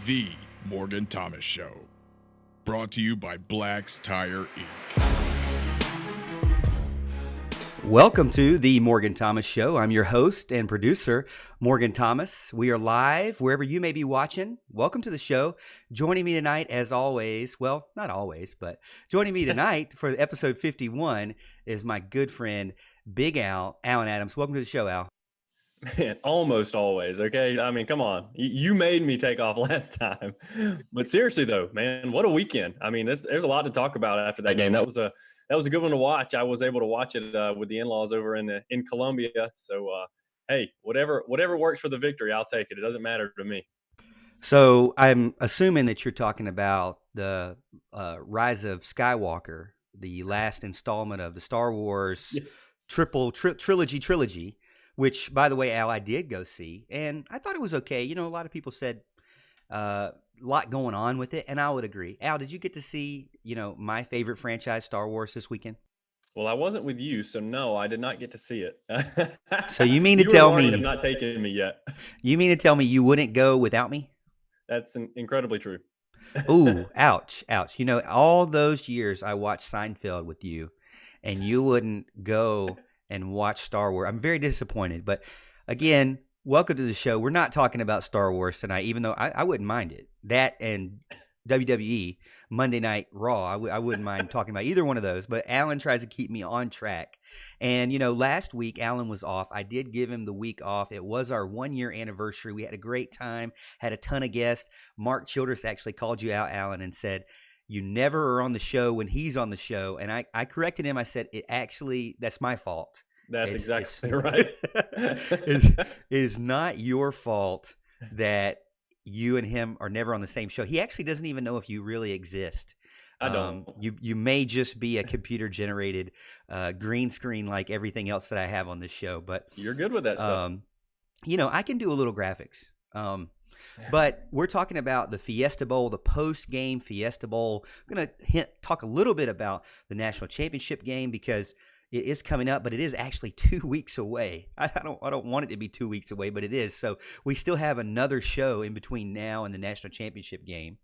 The Morgan Thomas Show. Brought to you by Black's Tire Inc. Welcome to The Morgan Thomas Show. I'm your host and producer, Morgan Thomas. We are live wherever you may be watching. Welcome to the show. Joining me tonight, as always, well, not always, but joining me tonight for episode 51 is my good friend, Big Al, Alan Adams. Welcome to the show, Al. Man, almost always. Okay. I mean, come on. You made me take off last time. But seriously, though, man, what a weekend. I mean, there's a lot to talk about after that game. That was a good one to watch. I was able to watch it with the in-laws over in Columbia. So, hey, whatever works for the victory, I'll take it. It doesn't matter to me. So I'm assuming that you're talking about the Rise of Skywalker, the last installment of the Star Wars trilogy. Which, by the way, Al, I did go see, and I thought it was okay. You know, a lot of people said a lot going on with it, and I would agree. Al, did you get to see, my favorite franchise, Star Wars, this weekend? Well, I wasn't with you, so no, I did not get to see it. So you mean to tell me have not taken me yet? You mean to tell me you wouldn't go without me? That's incredibly true. Ooh, ouch. You know, all those years I watched Seinfeld with you, and you wouldn't go and watch Star Wars. I'm very disappointed. But again, welcome to the show. We're not talking about Star Wars tonight, even though I wouldn't mind it. That and WWE, Monday Night Raw, I wouldn't mind talking about either one of those. But Alan tries to keep me on track. And, last week Alan was off. I did give him the week off. It was our 1-year anniversary. We had a great time, had a ton of guests. Mark Childress actually called you out, Alan, and said, you never are on the show when he's on the show. And I corrected him. I said, that's my fault. That's exactly right. It is not your fault that you and him are never on the same show. He actually doesn't even know if you really exist. I don't. You may just be a computer-generated green screen like everything else that I have on this show. But you're good with that stuff. I can do a little graphics. But we're talking about the Fiesta Bowl, the post-game Fiesta Bowl. I'm going to talk a little bit about the national championship game because it is coming up, but it is actually 2 weeks away. I don't want it to be 2 weeks away, but it is. So we still have another show in between now and the national championship game.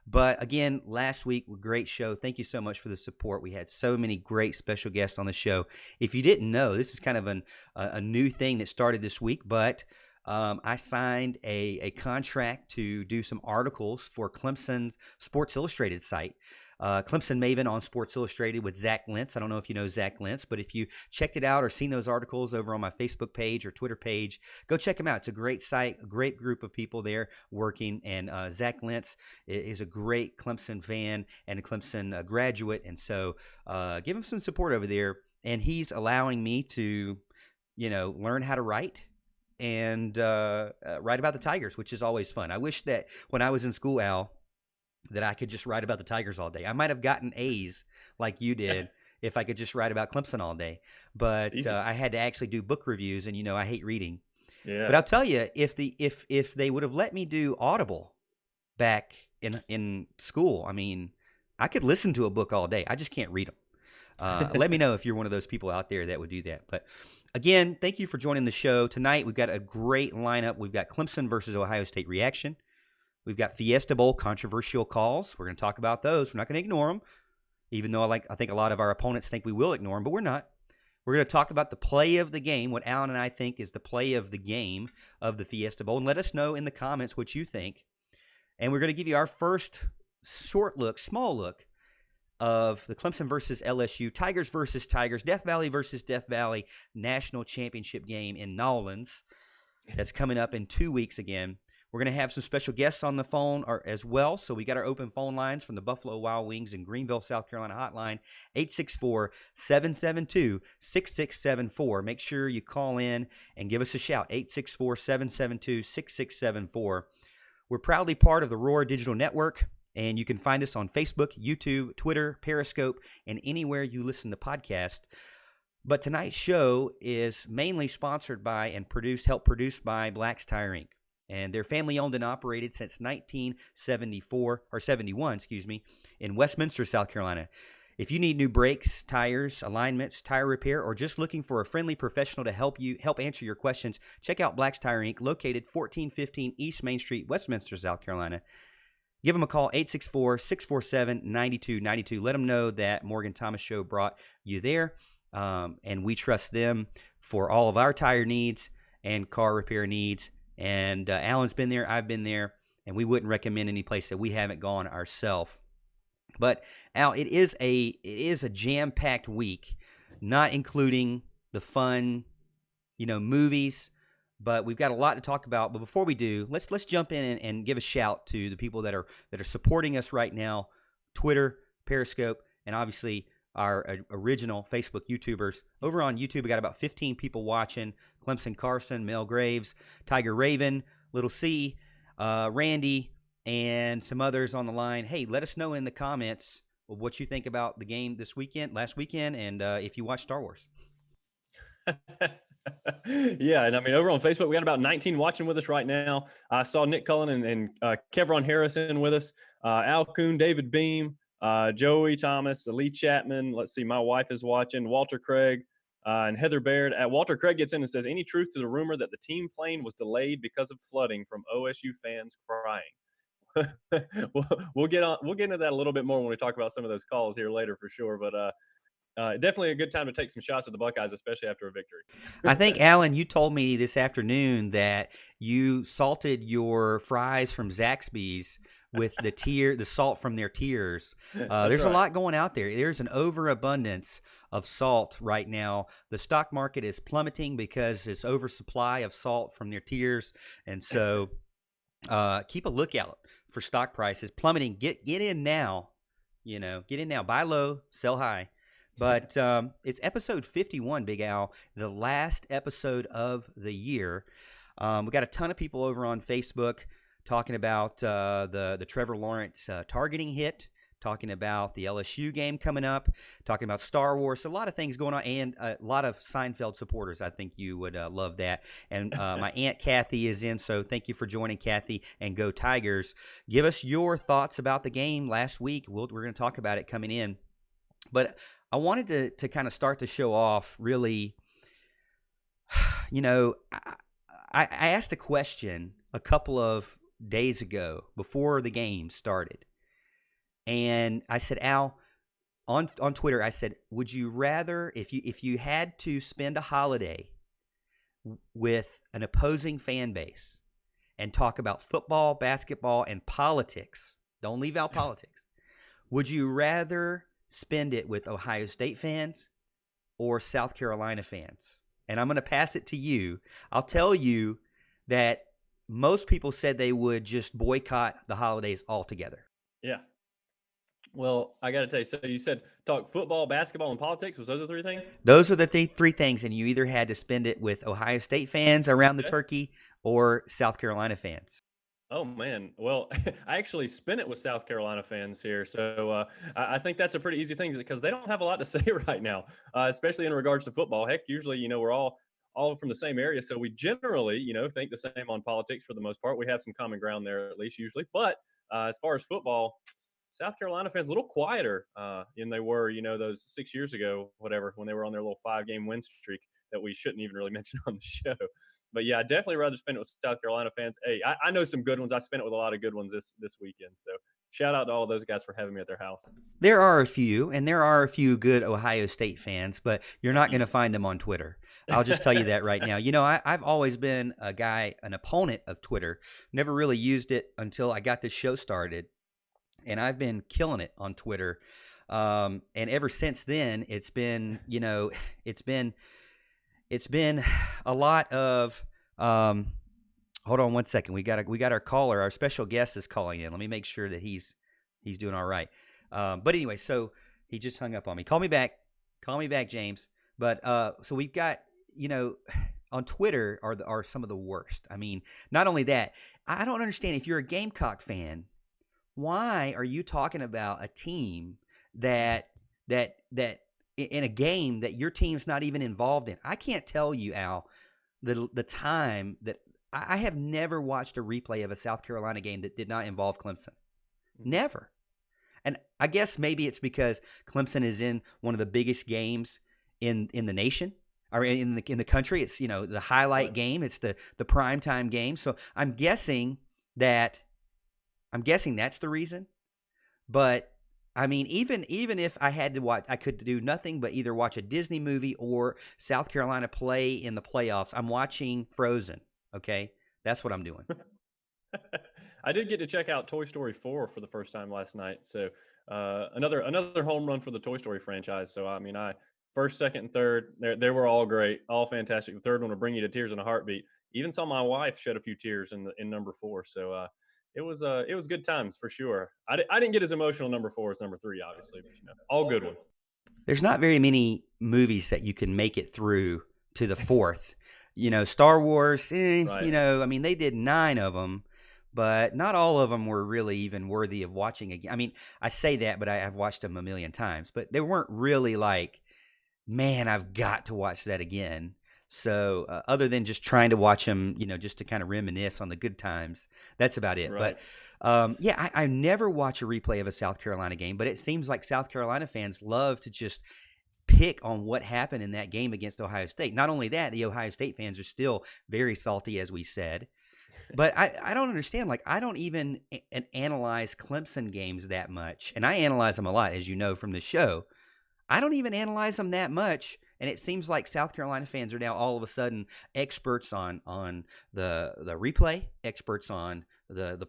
But again, last week, great show. Thank you so much for the support. We had so many great special guests on the show. If you didn't know, this is kind of a new thing that started this week, but I signed a contract to do some articles for Clemson's Sports Illustrated site. Clemson Maven on Sports Illustrated with Zach Lentz. I don't know if you know Zach Lentz, but if you checked it out or seen those articles over on my Facebook page or Twitter page, go check them out. It's a great site, a great group of people there working, and Zach Lentz is a great Clemson fan and a Clemson graduate, and so give him some support over there. And he's allowing me to, learn how to write and write about the Tigers, which is always fun. I wish that when I was in school, Al, that I could just write about the Tigers all day. I might have gotten A's like you did if I could just write about Clemson all day. But I had to actually do book reviews, and I hate reading. Yeah. But I'll tell you, if they would have let me do Audible back in school, I mean, I could listen to a book all day. I just can't read them. Let me know if you're one of those people out there that would do that. But again, thank you for joining the show. Tonight, we've got a great lineup. We've got Clemson versus Ohio State reaction. We've got Fiesta Bowl controversial calls. We're going to talk about those. We're not going to ignore them, even though I think a lot of our opponents think we will ignore them, but we're not. We're going to talk about the play of the game, what Alan and I think is the play of the game of the Fiesta Bowl, and let us know in the comments what you think. And we're going to give you our first small look of the Clemson versus LSU, Tigers versus Tigers, Death Valley versus Death Valley national championship game in Nolens. That's coming up in 2 weeks again. We're going to have some special guests on the phone as well. So we got our open phone lines from the Buffalo Wild Wings in Greenville, South Carolina hotline, 864-772-6674. Make sure you call in and give us a shout, 864-772-6674. We're proudly part of the Roar Digital Network, and you can find us on Facebook, YouTube, Twitter, Periscope, and anywhere you listen to podcasts. But tonight's show is mainly sponsored by and helped produced by Black's Tire Inc. And they're family-owned and operated since 1971, in Westminster, South Carolina. If you need new brakes, tires, alignments, tire repair, or just looking for a friendly professional to help answer your questions, check out Black's Tire Inc., located 1415 East Main Street, Westminster, South Carolina. Give them a call, 864-647-9292. Let them know that Morgan Thomas Show brought you there, and we trust them for all of our tire needs and car repair needs. And Alan's been there, I've been there, and we wouldn't recommend any place that we haven't gone ourselves. But Al, it is a jam-packed week, not including the fun, movies. But we've got a lot to talk about. But before we do, let's jump in and give a shout to the people that are supporting us right now: Twitter, Periscope, and obviously our original Facebook YouTubers. Over on YouTube, we got about 15 people watching: Clemson Carson, Mel Graves, Tiger Raven, Little C, Randy, and some others on the line. Hey, let us know in the comments what you think about the game last weekend, and if you watch Star Wars. Yeah, and I mean, over on Facebook, we got about 19 watching with us right now. I saw Nick Cullen and Kevron Harrison with us, Al Kuhn, David Beam, Joey Thomas, Lee Chapman. Let's see, my wife is watching, Walter Craig, and Heather Baird. Walter Craig gets in and says, any truth to the rumor that the team plane was delayed because of flooding from OSU fans crying? We'll get into that a little bit more when we talk about some of those calls here later for sure. But definitely a good time to take some shots at the Buckeyes, especially after a victory. I think, Alan, you told me this afternoon that you salted your fries from Zaxby's with the salt from their tiers. There's right. A lot going out there. There's an overabundance of salt right now. The stock market is plummeting because it's oversupply of salt from their tiers. And so keep a lookout for stock prices plummeting. Get in now. Get in now. Buy low, sell high. But it's episode 51, Big Al, the last episode of the year. We got a ton of people over on Facebook talking about the Trevor Lawrence targeting hit, talking about the LSU game coming up, talking about Star Wars. A lot of things going on, and a lot of Seinfeld supporters. I think you would love that. And my Aunt Kathy is in, so thank you for joining, Kathy, and go Tigers. Give us your thoughts about the game last week. We're going to talk about it coming in. But I wanted to kind of start the show off really, I asked a question a couple of days ago before the game started. And I said, Al, on Twitter, I said, would you rather, if you had to spend a holiday with an opposing fan base and talk about football, basketball, and politics, don't leave out politics, would you rather spend it with Ohio State fans or South Carolina fans? And I'm going to pass it to you. I'll tell you that most people said they would just boycott the holidays altogether. Yeah. Well, I got to tell you, so you said talk football, basketball, and politics. Was those the three things? Those are the three things, and you either had to spend it with Ohio State fans around the turkey or South Carolina fans. Oh, man. Well, I actually spent it with South Carolina fans here. So I think that's a pretty easy thing because they don't have a lot to say right now, especially in regards to football. Heck, usually, we're all from the same area. So we generally, think the same on politics for the most part. We have some common ground there, at least usually. But as far as football, South Carolina fans a little quieter than they were, those 6 years ago, whatever, when they were on their little 5-game win streak that we shouldn't even really mention on the show. But yeah, I'd definitely rather spend it with South Carolina fans. Hey, I know some good ones. I spent it with a lot of good ones this weekend. So shout out to all those guys for having me at their house. There are a few, and there are a few good Ohio State fans, but you're not going to find them on Twitter. I'll just tell you that right now. I've always been an opponent of Twitter. Never really used it until I got this show started, and I've been killing it on Twitter. And ever since then, it's been a lot of hold on one second. We got our caller. Our special guest is calling in. Let me make sure that he's doing all right. But anyway, so he just hung up on me. Call me back, James. But so we've got on Twitter are some of the worst. I mean, not only that, I don't understand if you're a Gamecock fan, why are you talking about a team that in a game that your team's not even involved in? I can't tell you, Al, the time that I have never watched a replay of a South Carolina game that did not involve Clemson. Never. and I guess maybe it's because Clemson is in one of the biggest games in the nation or in the country. It's the highlight game. It's the primetime game. So I'm guessing that's the reason. But I mean, even if I had to watch, I could do nothing but either watch a Disney movie or South Carolina play in the playoffs. I'm watching Frozen. Okay, that's what I'm doing. I did get to check out Toy Story 4 for the first time last night. So another home run for the Toy Story franchise. So I mean, first, second, and third, they were all great, all fantastic. The third one will bring you to tears in a heartbeat. Even saw my wife shed a few tears in number 4. So it was good times for sure. I didn't get as emotional in number 4 as number 3, obviously, but all good ones. There's not very many movies that you can make it through to the 4th. Star Wars, Right. I mean, they did 9 of them, but not all of them were really even worthy of watching again. I mean, I say that, but I've watched them a million times, but they weren't really like, man, I've got to watch that again. So other than just trying to watch them, just to kind of reminisce on the good times, that's about it. Right. But I never watch a replay of a South Carolina game, but it seems like South Carolina fans love to just pick on what happened in that game against Ohio State. Not only that, the Ohio State fans are still very salty, as we said. But I don't understand. Like, I don't even analyze Clemson games that much. And I analyze them a lot, as you know from the show. I don't even analyze them that much. And it seems like South Carolina fans are now all of a sudden experts on the replay, experts on the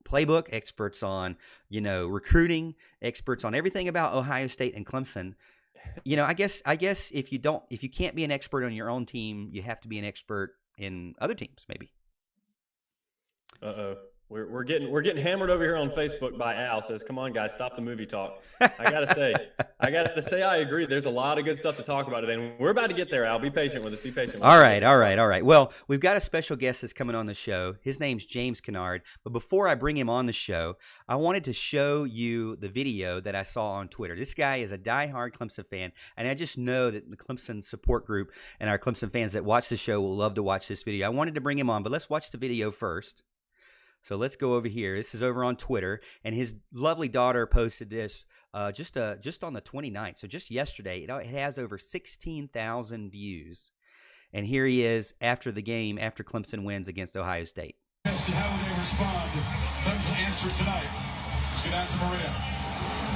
playbook, experts on, recruiting, experts on everything about Ohio State and Clemson. I guess if you can't be an expert on your own team, you have to be an expert in other teams, maybe. Uh-oh. We're getting hammered over here on Facebook by Al. Says, "Come on, guys, stop the movie talk." I gotta say, I agree. There's a lot of good stuff to talk about today, and we're about to get there. Al, be patient with us. Be patient. All right. Well, we've got a special guest that's coming on the show. His name's James Kennard. But before I bring him on the show, I wanted to show you the video that I saw on Twitter. This guy is a diehard Clemson fan, and I just know that the Clemson support group and our Clemson fans that watch the show will love to watch this video. I wanted to bring him on, but let's watch the video first. So let's go over here. This is over on Twitter, and his lovely daughter posted this just on the 29th, so just yesterday. It has over 16,000 views. And here he is after the game, after Clemson wins against Ohio State. How will they respond? Clemson answer tonight. Let's get out to Maria.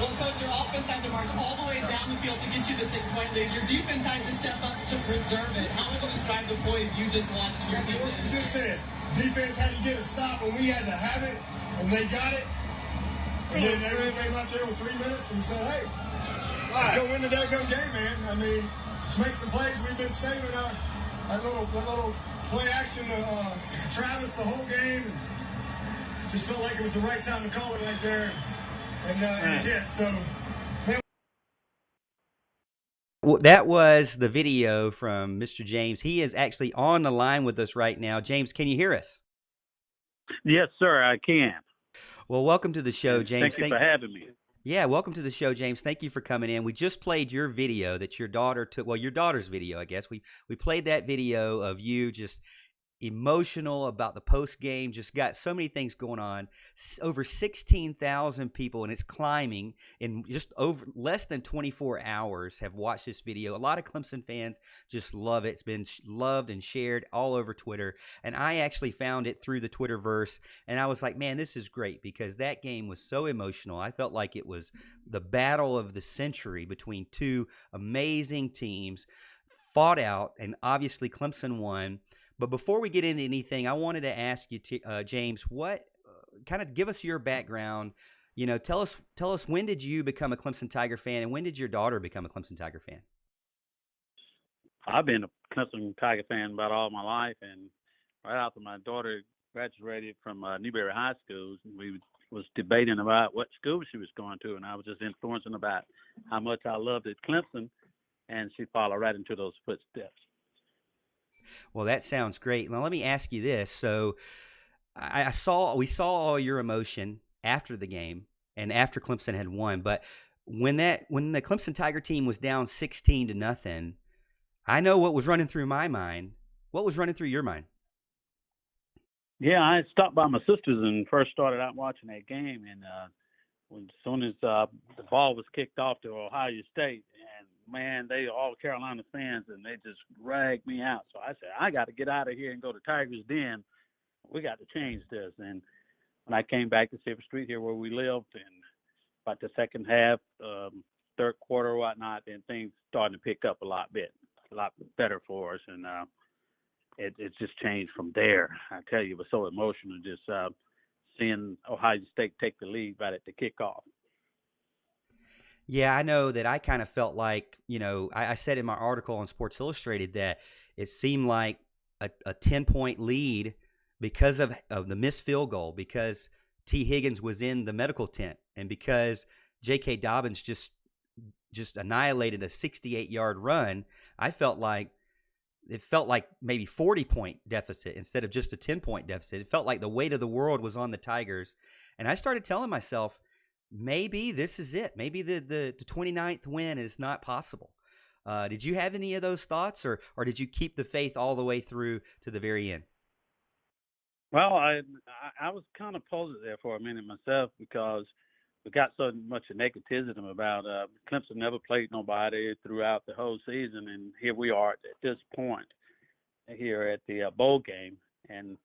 Well, Coach, your offense had to march all the way down the field to get you the 6-point lead. Your defense had to step up to preserve it. How would you describe the poise you just watched your team? What you just said. Defense had to get a stop when we had to have it, and they got it. And then everyone came out there with 3 minutes and we said, hey, let's go win the daggone game, man. I mean, let's make some plays. We've been saving that little play action to Travis the whole game. And just felt like it was the right time to call it right there. And it hit. So, man. Well, that was the video from Mr. James. He is actually on the line with us right now. James, can you hear us? Yes, sir, I can. Well, welcome to the show, James. Thank you for having me. Yeah, welcome to the show, James. Thank you for coming in. We just played your video that your daughter took. Well, your daughter's video, I guess. We played that video of you just emotional about the post game. Just got so many things going on. Over 16,000 people, and it's climbing. In just over less than 24 hours, have watched this video. A lot of Clemson fans just love it. It's been loved and shared all over Twitter. And I actually found it through the Twitterverse, and I was like, man, this is great because that game was so emotional. I felt like it was the battle of the century between two amazing teams, fought out, and obviously Clemson won. But before we get into anything, I wanted to ask you, James, what kind of give us your background. Tell us when did you become a Clemson Tiger fan, and when did your daughter become a Clemson Tiger fan? I've been a Clemson Tiger fan about all my life, and right after my daughter graduated from Newberry High School, we was debating about what school she was going to, and I was just influencing about how much I loved it Clemson, and she followed right into those footsteps. Well, that sounds great. Now, let me ask you this. So we saw all your emotion after the game and after Clemson had won. But when the Clemson Tiger team was down 16-0, I know what was running through my mind. What was running through your mind? Yeah, I stopped by my sister's and first started out watching that game, and as soon as the ball was kicked off to Ohio State, and man, they all Carolina fans, and they just dragged me out. So I said, I got to get out of here and go to Tigers Den. We got to change this. And when I came back to Silver Street here where we lived, and about the second half, third quarter, whatnot, then things started to pick up a lot better for us, and it just changed from there. I tell you, it was so emotional just seeing Ohio State take the lead right at the kickoff. Yeah, I know that I kind of felt like, I said in my article on Sports Illustrated that it seemed like a 10-point lead because of the missed field goal, because T. Higgins was in the medical tent, and because J.K. Dobbins just annihilated a 68-yard run. It felt like maybe 40-point deficit instead of just a 10-point deficit. It felt like the weight of the world was on the Tigers. And I started telling myself, maybe this is it. Maybe the 29th win is not possible. Did you have any of those thoughts, or did you keep the faith all the way through to the very end? Well, I was kind of puzzled there for a minute myself, because we got so much negativism about Clemson never played nobody throughout the whole season, and here we are at this point here at the bowl game. And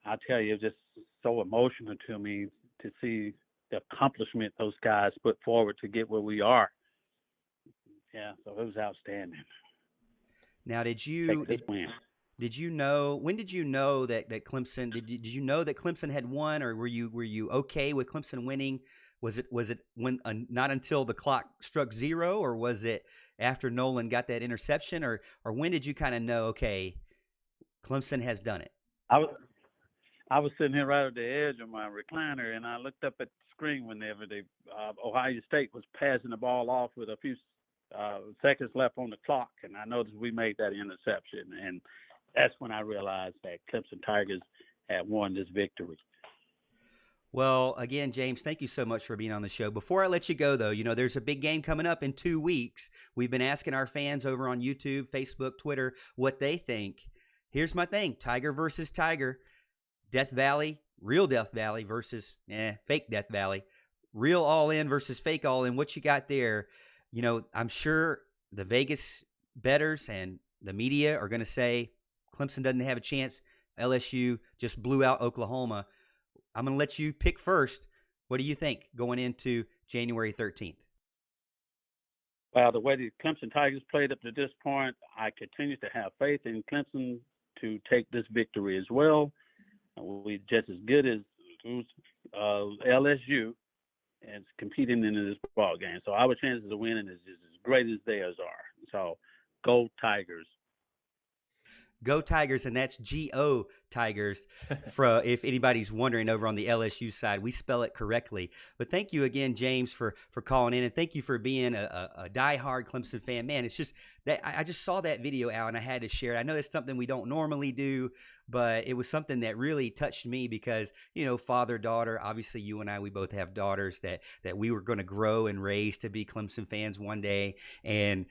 I tell you, it's just so emotional to me to see the accomplishment those guys put forward to get where we are. Yeah, so it was outstanding. Now, did you know, when did you know that Clemson, did you know that Clemson had won, or were you okay with Clemson winning? Was it when not until the clock struck zero, or was it after Nolan got that interception, or when did you kind of know, okay, Clemson has done it? I was sitting here right at the edge of my recliner, and I looked up at the screen whenever Ohio State was passing the ball off with a few seconds left on the clock, and I noticed we made that interception, and that's when I realized that Clemson Tigers had won this victory. Well, again, James, thank you so much for being on the show. Before I let you go, though, there's a big game coming up in 2 weeks. We've been asking our fans over on YouTube, Facebook, Twitter, what they think. Here's my thing. Tiger versus Tiger. Death Valley, real Death Valley versus fake Death Valley. Real all-in versus fake all-in. What you got there? I'm sure the Vegas bettors and the media are going to say Clemson doesn't have a chance. LSU just blew out Oklahoma. I'm going to let you pick first. What do you think going into January 13th? Well, the way the Clemson Tigers played up to this point, I continue to have faith in Clemson to take this victory as well. We're just as good as LSU and competing in this ball game. So our chances of winning is as great as theirs are. So go Tigers. Go Tigers, and that's G-O Tigers, if anybody's wondering over on the LSU side. We spell it correctly. But thank you again, James, for calling in, and thank you for being a diehard Clemson fan. Man, it's just that I just saw that video, Al, and I had to share it. I know it's something we don't normally do, but it was something that really touched me because, father, daughter, obviously you and I, we both have daughters that we were going to grow and raise to be Clemson fans one day. And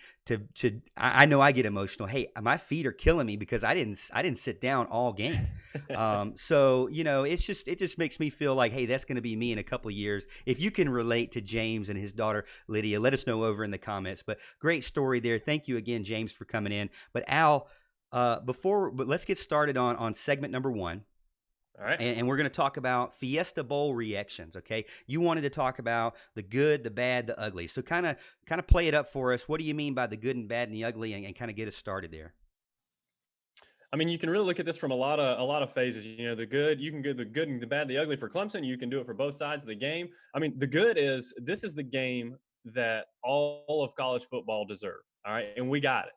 I know I get emotional. Hey, my feet are killing me because I didn't sit down all game. So, it just makes me feel like, hey, that's going to be me in a couple of years. If you can relate to James and his daughter, Lydia, let us know over in the comments. But great story there. Thank you again, James, for coming in. But Al, but let's get started on segment number 1. All right. And we're going to talk about Fiesta Bowl reactions, okay? You wanted to talk about the good, the bad, the ugly. So kind of play it up for us. What do you mean by the good and bad and the ugly, and kind of get us started there? I mean, you can really look at this from a lot of phases. The good, you can get the good and the bad, the ugly for Clemson. You can do it for both sides of the game. I mean, the good is this is the game that all of college football deserve. All right, and we got it.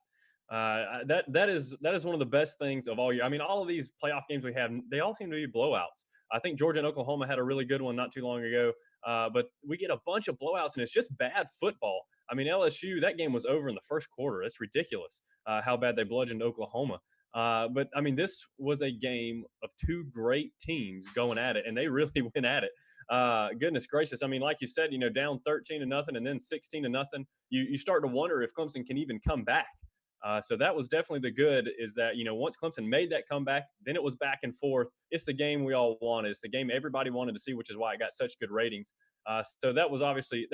That is one of the best things of all year. I mean, all of these playoff games we have, they all seem to be blowouts. I think Georgia and Oklahoma had a really good one not too long ago, but we get a bunch of blowouts, and it's just bad football. I mean, LSU, that game was over in the first quarter. It's ridiculous how bad they bludgeoned Oklahoma. But, I mean, this was a game of two great teams going at it, and they really went at it. Goodness gracious. I mean, like you said, down 13-0 and then 16-0, you start to wonder if Clemson can even come back. So that was definitely the good, is that, once Clemson made that comeback, then it was back and forth. It's the game we all wanted. It's the game everybody wanted to see, which is why it got such good ratings. So that was obviously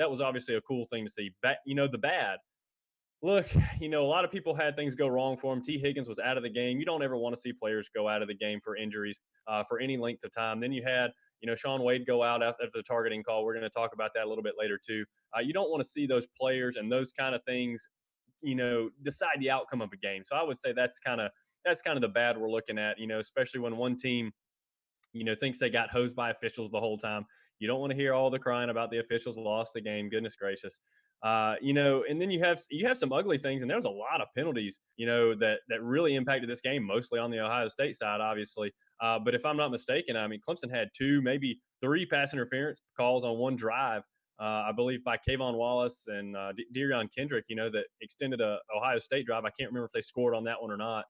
a cool thing to see. The bad. Look, a lot of people had things go wrong for him. T. Higgins was out of the game. You don't ever want to see players go out of the game for injuries for any length of time. Then you had, Sean Wade go out after the targeting call. We're going to talk about that a little bit later too. You don't want to see those players and those kind of things, decide the outcome of a game. So I would say that's kind of the bad we're looking at, especially when one team, thinks they got hosed by officials the whole time. You don't want to hear all the crying about the officials lost the game. Goodness gracious. And then you have some ugly things, and there was a lot of penalties, that really impacted this game, mostly on the Ohio State side, obviously. But if I'm not mistaken, I mean, Clemson had 2, maybe 3 pass interference calls on one drive, I believe by Kayvon Wallace and Deion Kendrick, that extended a Ohio State drive. I can't remember if they scored on that one or not.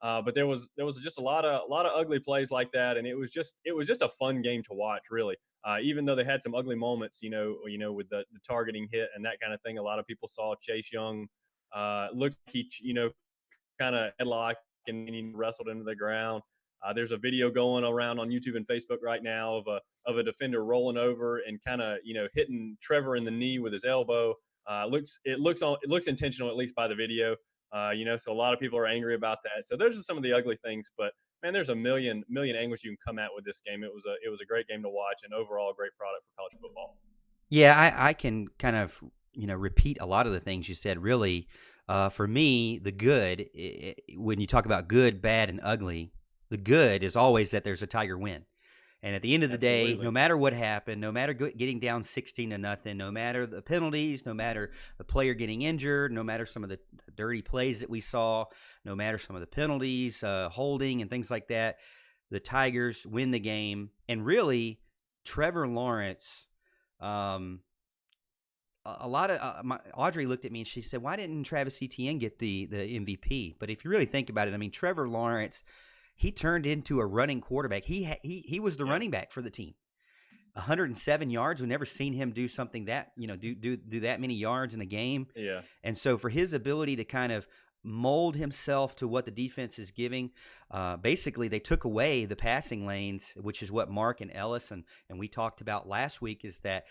But there was just a lot of ugly plays like that, and it was just a fun game to watch, really. Even though they had some ugly moments, with the targeting hit and that kind of thing. A lot of people saw Chase Young looked like he, kind of headlocked and he wrestled into the ground. There's a video going around on YouTube and Facebook right now of a defender rolling over and kind of hitting Trevor in the knee with his elbow. It looks intentional, at least by the video. So a lot of people are angry about that. So those are some of the ugly things, but man, there's a million angles you can come at with this game. It was a great game to watch, and overall a great product for college football. Yeah, I can kind of repeat a lot of the things you said. Really, for me, the good, when you talk about good, bad, and ugly, the good is always that there's a Tiger win. And at the end of the day, no matter what happened, no matter getting down 16-0, no matter the penalties, no matter the player getting injured, no matter some of the dirty plays that we saw, no matter some of the penalties, holding and things like that, the Tigers win the game. And really, Trevor Lawrence, a lot of Audrey looked at me and she said, "Why didn't Travis Etienne get the MVP?" But if you really think about it, I mean, Trevor Lawrence, he turned into a running quarterback. He was the running back for the team. 107 yards. We've never seen him do something that, do that many yards in a game. Yeah. And so for his ability to kind of mold himself to what the defense is giving, basically they took away the passing lanes, which is what Mark and Ellis and we talked about last week, is that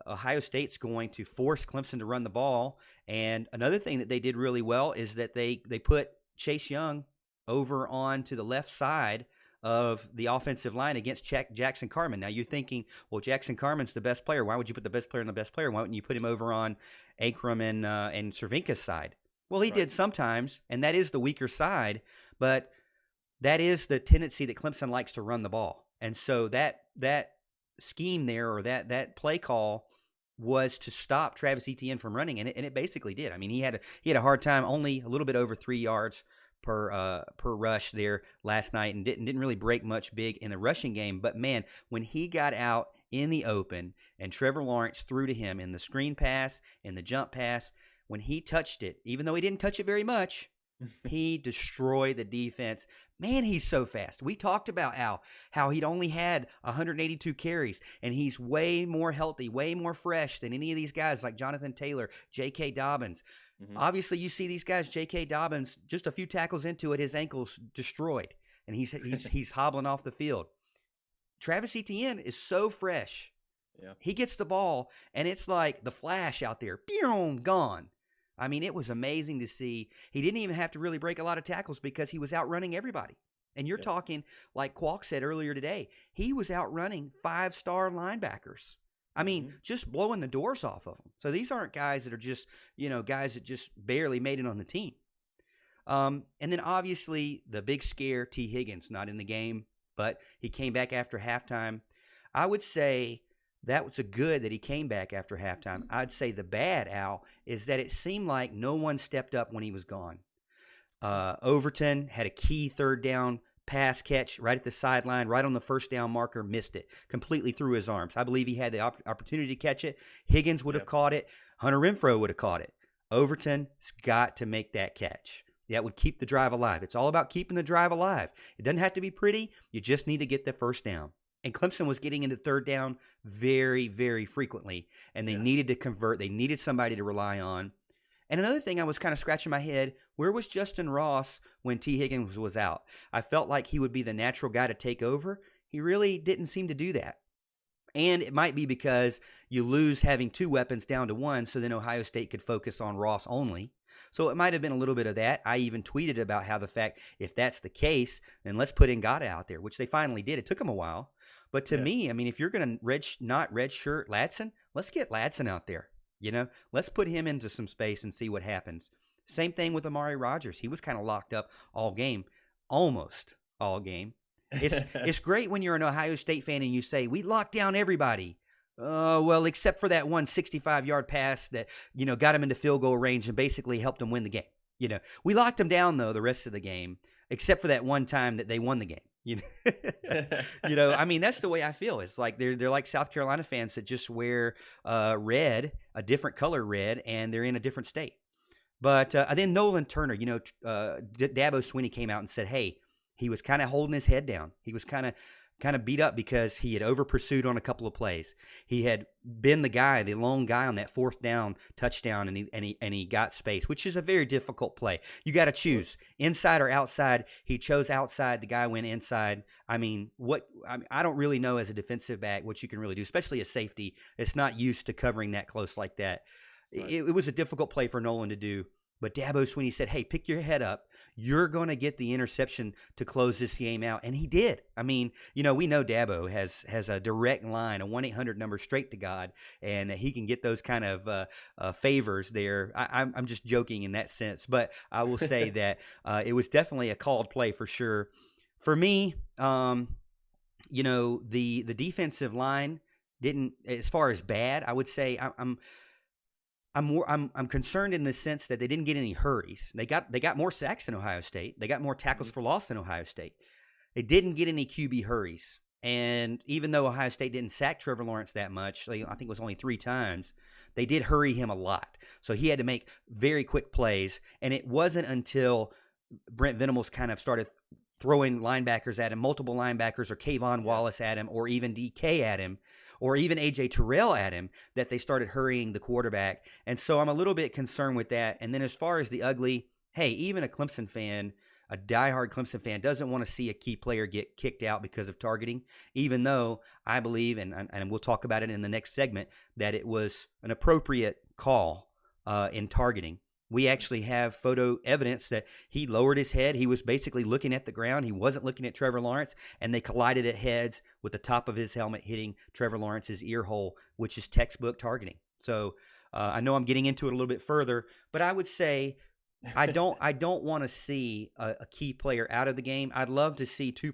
Ohio State's going to force Clemson to run the ball. And another thing that they did really well is that they put Chase Young over on to the left side of the offensive line against Jackson Carman. Now you're thinking, well, Jackson Carman's the best player. Why would you put the best player on the best player? Why wouldn't you put him over on Akram and Cervinka's side? Well, he did sometimes, and that is the weaker side, but that is the tendency that Clemson likes to run the ball. And so that scheme there, or that play call, was to stop Travis Etienne from running, and it basically did. I mean, he had a hard time, only a little bit over 3 yards per rush there last night, and didn't really break much big in the rushing game. But man, when he got out in the open and Trevor Lawrence threw to him in the screen pass and the jump pass, when he touched it, even though he didn't touch it very much, he destroyed the defense. Man, he's so fast. We talked about how he'd only had 182 carries, and he's way more healthy, way more fresh than any of these guys like Jonathan Taylor, J.K. Dobbins. Mm-hmm. Obviously, you see these guys, J.K. Dobbins, just a few tackles into it, his ankle's destroyed, and he's hobbling off the field. Travis Etienne is so fresh. Yeah. He gets the ball, and it's like the Flash out there. Boom, gone. I mean, it was amazing to see. He didn't even have to really break a lot of tackles because he was outrunning everybody. And you're talking, like Kwok said earlier today, he was outrunning 5-star linebackers. I mean, just blowing the doors off of them. So these aren't guys that are just, guys that just barely made it on the team. And then obviously the big scare, T. Higgins, not in the game, but he came back after halftime. I would say that was a good that he came back after halftime. I'd say the bad, Al, is that it seemed like no one stepped up when he was gone. Overton had a key third down pass catch right at the sideline, right on the first down marker, missed it completely through his arms. I believe he had the opportunity to catch it. Higgins would have caught it. Hunter Renfrow would have caught it. Overton's got to make that catch. That would keep the drive alive. It's all about keeping the drive alive. It doesn't have to be pretty. You just need to get the first down. And Clemson was getting into third down very, very frequently, and they needed to convert. They needed somebody to rely on. And another thing, I was kind of scratching my head, where was Justin Ross when T. Higgins was out? I felt like he would be the natural guy to take over. He really didn't seem to do that. And it might be because you lose having 2 weapons down to 1, so then Ohio State could focus on Ross only. So it might have been a little bit of that. I even tweeted about how the fact, if that's the case, then let's put Ngata out there, which they finally did. It took them a while. But to me, I mean, if you're going to not redshirt Ladson, let's get Ladson out there. Let's put him into some space and see what happens. Same thing with Amari Rodgers. He was kind of locked up all game, almost all game. It's great when you're an Ohio State fan and you say, we locked down everybody. Well, except for that one 65-yard pass that, got him into field goal range and basically helped them win the game. We locked them down, though, the rest of the game, except for that one time that they won the game. I mean, that's the way I feel. It's like they're like South Carolina fans that just wear red, a different color red, and they're in a different state. But then Nolan Turner, Dabo Swinney came out and said, hey, he was kind of holding his head down. He was kind of beat up because he had over pursued on a couple of plays. He had been the lone guy on that 4th down touchdown, and he got space, which is a very difficult play. You got to choose inside or outside. He chose outside. The guy went inside. I mean, I don't really know as a defensive back what you can really do, especially a safety. It's not used to covering that close like that. Right. It was a difficult play for Nolan to do. But Dabo Swinney said, hey, pick your head up. You're going to get the interception to close this game out. And he did. I mean, we know Dabo has a direct line, a 1-800 number straight to God, and he can get those kind of favors there. I'm just joking in that sense. But I will say that it was definitely a called play for sure. For me, the defensive line didn't, as far as bad, I would say I'm concerned in the sense that they didn't get any hurries. They got more sacks than Ohio State. They got more tackles for loss than Ohio State. They didn't get any QB hurries. And even though Ohio State didn't sack Trevor Lawrence that much, I think it was only 3 times, they did hurry him a lot. So he had to make very quick plays. And it wasn't until Brent Venables kind of started throwing linebackers at him, multiple linebackers, or Kayvon Wallace at him, or even DK at him, or even A.J. Terrell at him, that they started hurrying the quarterback. And so I'm a little bit concerned with that. And then as far as the ugly, hey, even a Clemson fan, a diehard Clemson fan, doesn't want to see a key player get kicked out because of targeting, even though I believe, and we'll talk about it in the next segment, that it was an appropriate call in targeting. We actually have photo evidence that he lowered his head. He was basically looking at the ground. He wasn't looking at Trevor Lawrence, and they collided at heads with the top of his helmet hitting Trevor Lawrence's ear hole, which is textbook targeting. So I know I'm getting into it a little bit further, but I would say I don't want to see a key player out of the game. I'd love to see 2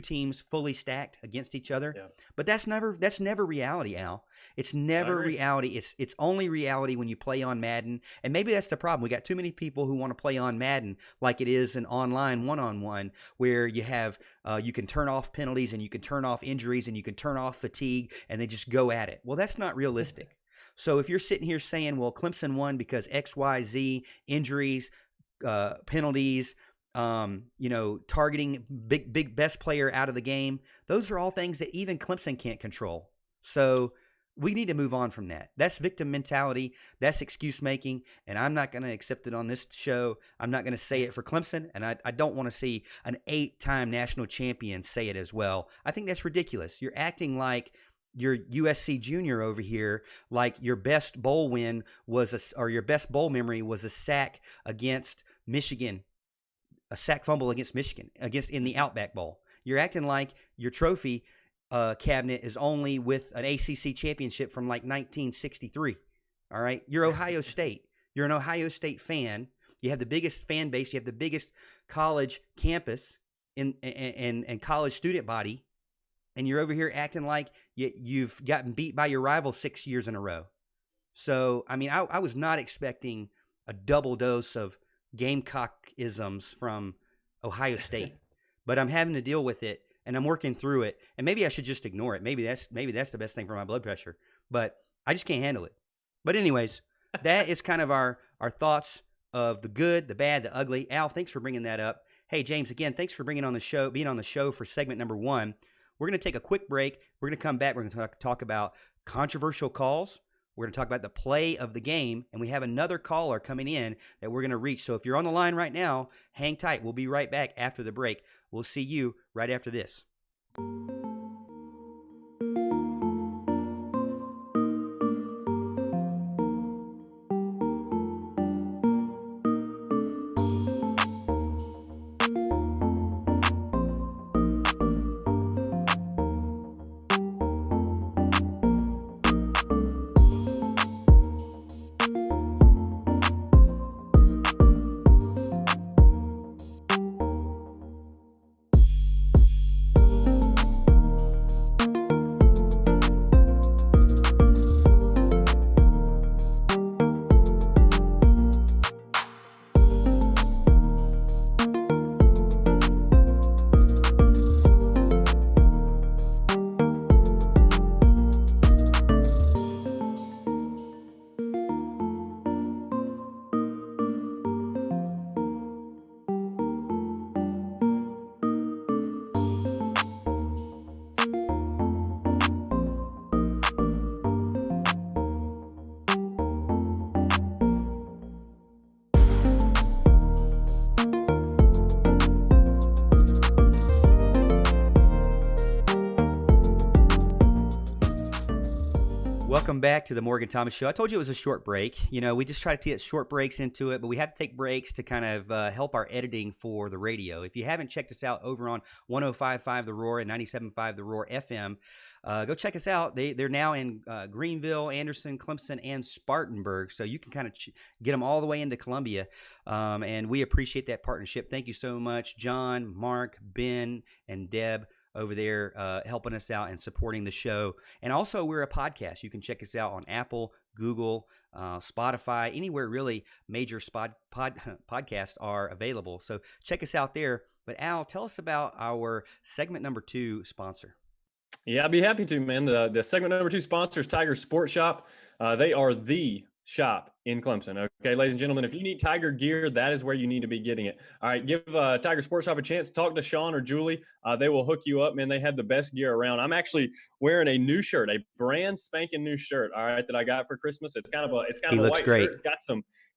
teams fully stacked against each other. Yeah. But that's never reality, Al. It's never reality. It's only reality when you play on Madden. And maybe that's the problem. We got too many people who want to play on Madden like it is an online one-on-one, where you have you can turn off penalties and you can turn off injuries and you can turn off fatigue, and they just go at it. Well, that's not realistic. So if you're sitting here saying, well, Clemson won because X, Y, Z, injuries, penalties, targeting big best player out of the game, those are all things that even Clemson can't control. So we need to move on from that. That's victim mentality. That's excuse making, and I'm not going to accept it on this show. I'm not going to say it for Clemson, and I don't want to see an 8-time national champion say it as well. I think that's ridiculous. You're acting like your USC junior over here, like your best bowl win or your best bowl memory was a sack against Michigan, a sack fumble against Michigan, in the Outback Bowl. You're acting like your trophy cabinet is only with an ACC championship from like 1963. All right, you're Ohio State. You're an Ohio State fan. You have the biggest fan base. You have the biggest college campus and college student body. And you're over here acting like you've gotten beat by your rival 6 years in a row. So, I mean, I was not expecting a double dose of Gamecock-isms from Ohio State. But I'm having to deal with it, and I'm working through it. And maybe I should just ignore it. Maybe that's the best thing for my blood pressure. But I just can't handle it. But anyways, that is kind of our thoughts of the good, the bad, the ugly. Al, thanks for bringing that up. Hey, James, again, thanks for being on the show for segment number 1. We're going to take a quick break. We're going to come back. We're going to talk about controversial calls. We're going to talk about the play of the game, and we have another caller coming in that we're going to reach. So if you're on the line right now, hang tight. We'll be right back after the break. We'll see you right after this. Welcome back to the Morgan Thomas Show. I told you it was a short break. We just try to get short breaks into it, but we have to take breaks to kind of help our editing for the radio. If you haven't checked us out over on 105.5 The Roar and 97.5 The Roar FM, go check us out. They're now in Greenville, Anderson, Clemson, and Spartanburg, so you can kind of get them all the way into Columbia, and we appreciate that partnership. Thank you so much, John, Mark, Ben, and Deb over there helping us out and supporting the show. And also, we're a podcast. You can check us out on Apple, Google, Spotify, anywhere really major podcasts are available. So check us out there. But Al, tell us about our segment number 2 sponsor. Yeah, I'd be happy to, man. The segment number 2 sponsor is Tiger Sports Shop. They are the shop in Clemson. Okay, ladies and gentlemen, if you need Tiger gear, that is where you need to be getting it. All right, give Tiger Sports Shop a chance. Talk to Sean or Julie. They will hook you up, man. They have the best gear around. I'm actually wearing a new shirt, a brand spanking new shirt. All right, that I got for Christmas. It's kind of a white great shirt.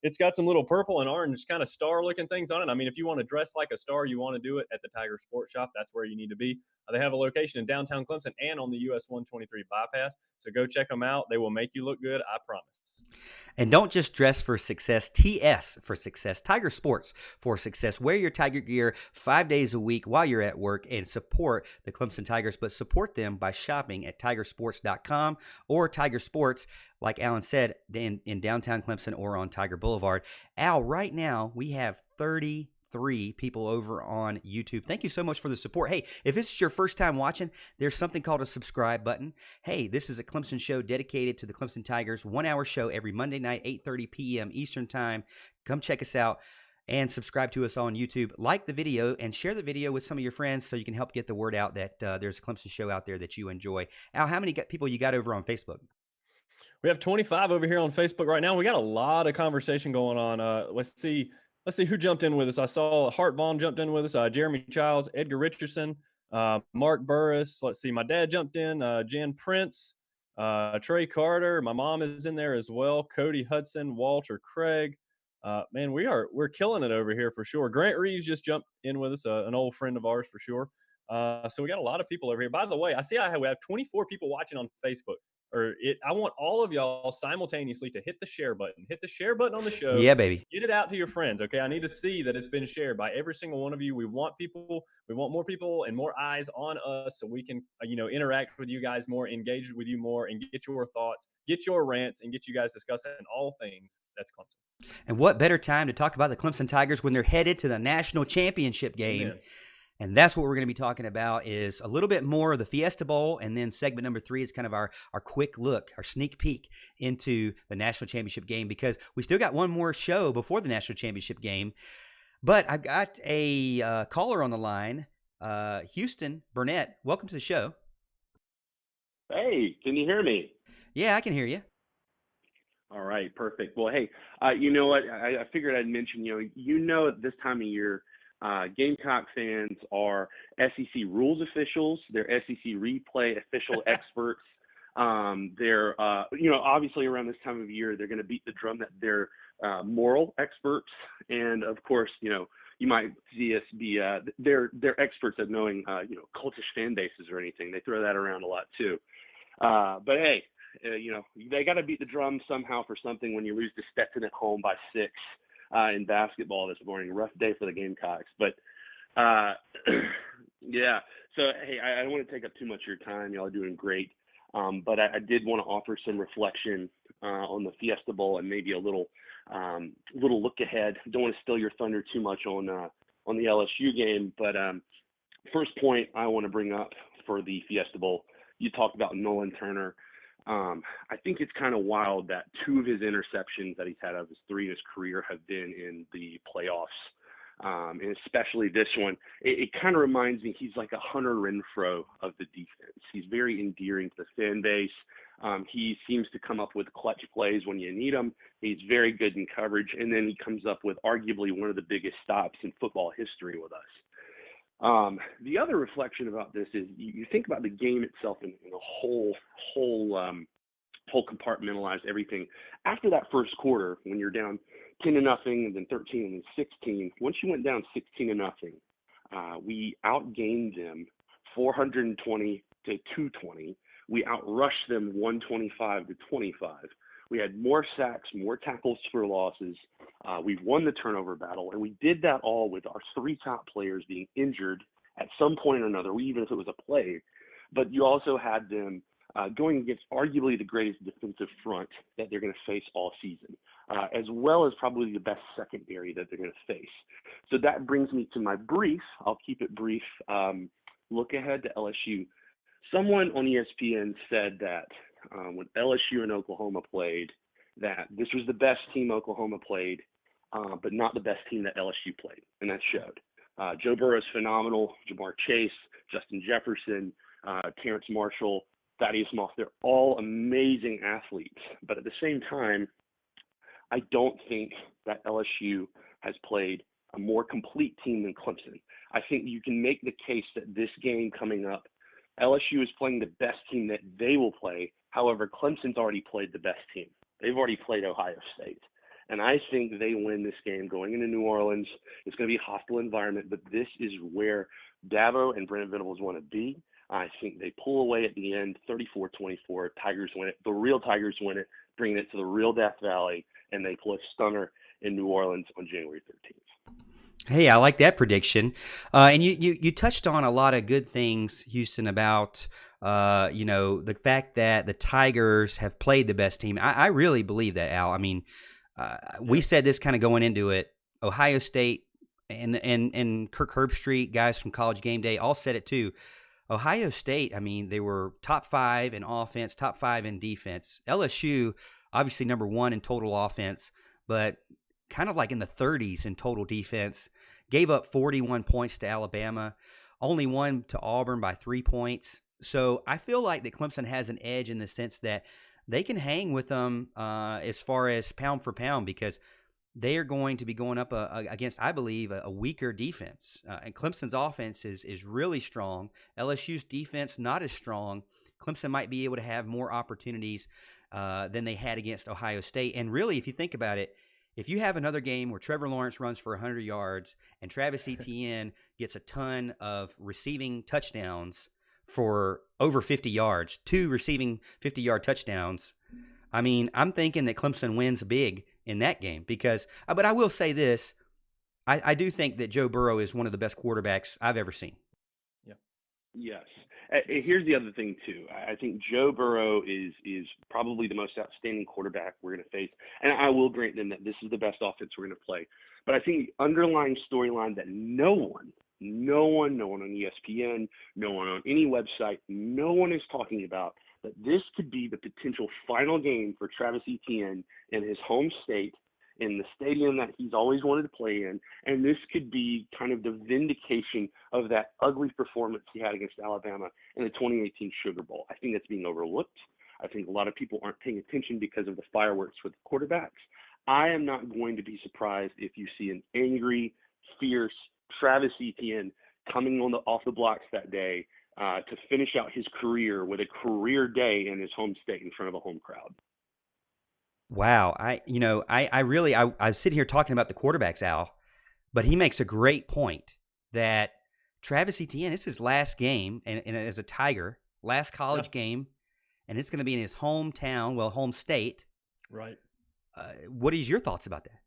It's got some little purple and orange kind of star looking things on it. I mean, if you want to dress like a star, you want to do it at the Tiger Sports Shop. That's where you need to be. They have a location in downtown Clemson and on the US 123 bypass. So go check them out. They will make you look good, I promise. And don't just dress for success. TS for success. Tiger Sports for success. Wear your Tiger gear 5 days a week while you're at work and support the Clemson Tigers, but support them by shopping at tigersports.com or Tiger Sports, like Alan said, in downtown Clemson or on Tiger Boulevard. Al, right now we have 33 people over on YouTube. Thank you so much for the support. Hey, if this is your first time watching, there's something called a subscribe button. Hey, this is a Clemson show dedicated to the Clemson Tigers. 1 hour show every Monday night, 8:30 p.m. Eastern time. Come check us out and subscribe to us on YouTube. Like the video and share the video with some of your friends so you can help get the word out that there's a Clemson show out there that you enjoy. Al, how many people you got over on Facebook? We have 25 over here on Facebook right now. We got a lot of conversation going on. Let's see who jumped in with us. I saw Hart Vaughn jumped in with us, Jeremy Childs, Edgar Richardson, Mark Burris. Let's see, my dad jumped in, Jan Prince, Trey Carter. My mom is in there as well. Cody Hudson, Walter Craig. Man, we're killing it over here for sure. Grant Reeves just jumped in with us, an old friend of ours for sure. So we got a lot of people over here. By the way, I see we have 24 people watching on Facebook. I want all of y'all simultaneously to hit the share button. Hit the share button on the show. Yeah, baby. Get it out to your friends, okay? I need to see that it's been shared by every single one of you. We want more people and more eyes on us so we can, interact with you guys more, engage with you more, and get your thoughts, get your rants, and get you guys discussing all things that's Clemson. And what better time to talk about the Clemson Tigers when they're headed to the national championship game? Amen. And that's what we're going to be talking about is a little bit more of the Fiesta Bowl. And then segment number 3 is kind of our quick look, our sneak peek into the national championship game, because we still got one more show before the national championship game. But I got a caller on the line, Houston Burnett. Welcome to the show. Hey, can you hear me? Yeah, I can hear you. All right, perfect. Well, hey, you know what? I figured I'd mention, at this time of year, Gamecock fans are SEC rules officials. They're SEC replay official experts. They're, obviously around this time of year, they're going to beat the drum that they're moral experts. And of course, you might see us be, they're experts at knowing, cultish fan bases or anything. They throw that around a lot too. But hey, they got to beat the drum somehow for something when you lose to Stetson at home by 6 in basketball this morning. Rough day for the Gamecocks. But, yeah. So, hey, I don't want to take up too much of your time. Y'all are doing great. But I did want to offer some reflection on the Fiesta Bowl and maybe a little look ahead. Don't want to steal your thunder too much on the LSU game. But first point I want to bring up for the Fiesta Bowl, you talked about Nolan Turner. I think it's kind of wild that 2 of his interceptions that he's had out of his 3 in his career have been in the playoffs. And especially this one, it kind of reminds me, he's like a Hunter Renfrow of the defense. He's very endearing to the fan base. He seems to come up with clutch plays when you need him. He's very good in coverage. And then he comes up with arguably one of the biggest stops in football history with us. The other reflection about this is you think about the game itself in a whole compartmentalized everything. After that first quarter, when you're down 10-0, and then 13, and then 16. Once you went down 16-0, we outgained them 420 to 220. We outrushed them 125 to 25. We had more sacks, more tackles for losses. We've won the turnover battle, and we did that all with our 3 top players being injured at some point or another, even if it was a play. But you also had them going against arguably the greatest defensive front that they're going to face all season, as well as probably the best secondary that they're going to face. So that brings me to my brief. I'll keep it brief. Look ahead to LSU. Someone on ESPN said that when LSU and Oklahoma played, that this was the best team Oklahoma played, but not the best team that LSU played, and that showed. Joe Burrow is phenomenal. Jamar Chase, Justin Jefferson, Terrence Marshall, Thaddeus Moss, they're all amazing athletes. But at the same time, I don't think that LSU has played a more complete team than Clemson. I think you can make the case that this game coming up, LSU is playing the best team that they will play. However, Clemson's already played the best team. They've already played Ohio State. And I think they win this game going into New Orleans. It's going to be a hostile environment, but this is where Dabo and Brent Venables want to be. I think they pull away at the end, 34-24. Tigers win it. The real Tigers win it, bringing it to the real Death Valley, and they pull a stunner in New Orleans on January 13th. Hey, I like that prediction. And you touched on a lot of good things, Houston, about the fact that the Tigers have played the best team. I really believe that, Al. I mean, we said this kind of going into it. Ohio State and Kirk Herbstreit, guys from College Game Day, all said it too. Ohio State, I mean, they were top 5 in offense, top 5 in defense. LSU, obviously number 1 in total offense, but kind of like in the 30s in total defense. Gave up 41 points to Alabama, only won to Auburn by 3 points. So I feel like that Clemson has an edge in the sense that they can hang with them as far as pound for pound, because they are going to be going up against, I believe, a weaker defense. And Clemson's offense is really strong. LSU's defense not as strong. Clemson might be able to have more opportunities than they had against Ohio State. And really, if you think about it, if you have another game where Trevor Lawrence runs for 100 yards and Travis Etienne gets a ton of receiving touchdowns for over 50 yards, 2 receiving 50-yard touchdowns, I mean, I'm thinking that Clemson wins big in that game because, but I will say this, I do think that Joe Burrow is one of the best quarterbacks I've ever seen. Yeah. Yes. Here's the other thing too. I think Joe Burrow is probably the most outstanding quarterback we're going to face, and I will grant them that this is the best offense we're going to play. But I think the underlying storyline that no one on ESPN, no one on any website, no one is talking about, that this could be the potential final game for Travis Etienne in his home state, in the stadium that he's always wanted to play in, and this could be kind of the vindication of that ugly performance he had against Alabama in the 2018 Sugar Bowl. I think that's being overlooked. I think a lot of people aren't paying attention because of the fireworks with the quarterbacks. I am not going to be surprised if you see an angry, fierce Travis Etienne coming off the blocks that day to finish out his career with a career day in his home state in front of a home crowd. Wow. I was sitting here talking about the quarterbacks, Al, but he makes a great point that Travis Etienne, it's his last game and as a Tiger, last college game, and it's going to be in his hometown, home state. Right. What is your thoughts about that?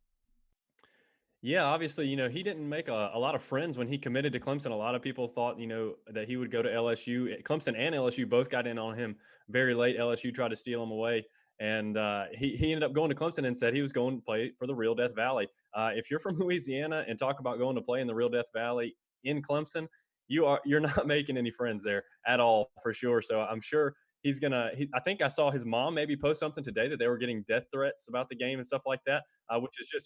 Yeah, obviously, he didn't make a lot of friends when he committed to Clemson. A lot of people thought, that he would go to LSU. Clemson and LSU both got in on him very late. LSU tried to steal him away. And he ended up going to Clemson and said he was going to play for the Real Death Valley. If you're from Louisiana and talk about going to play in the Real Death Valley in Clemson, you're not making any friends there at all, for sure. So I'm sure he's gonna. I think I saw his mom maybe post something today that they were getting death threats about the game and stuff like that,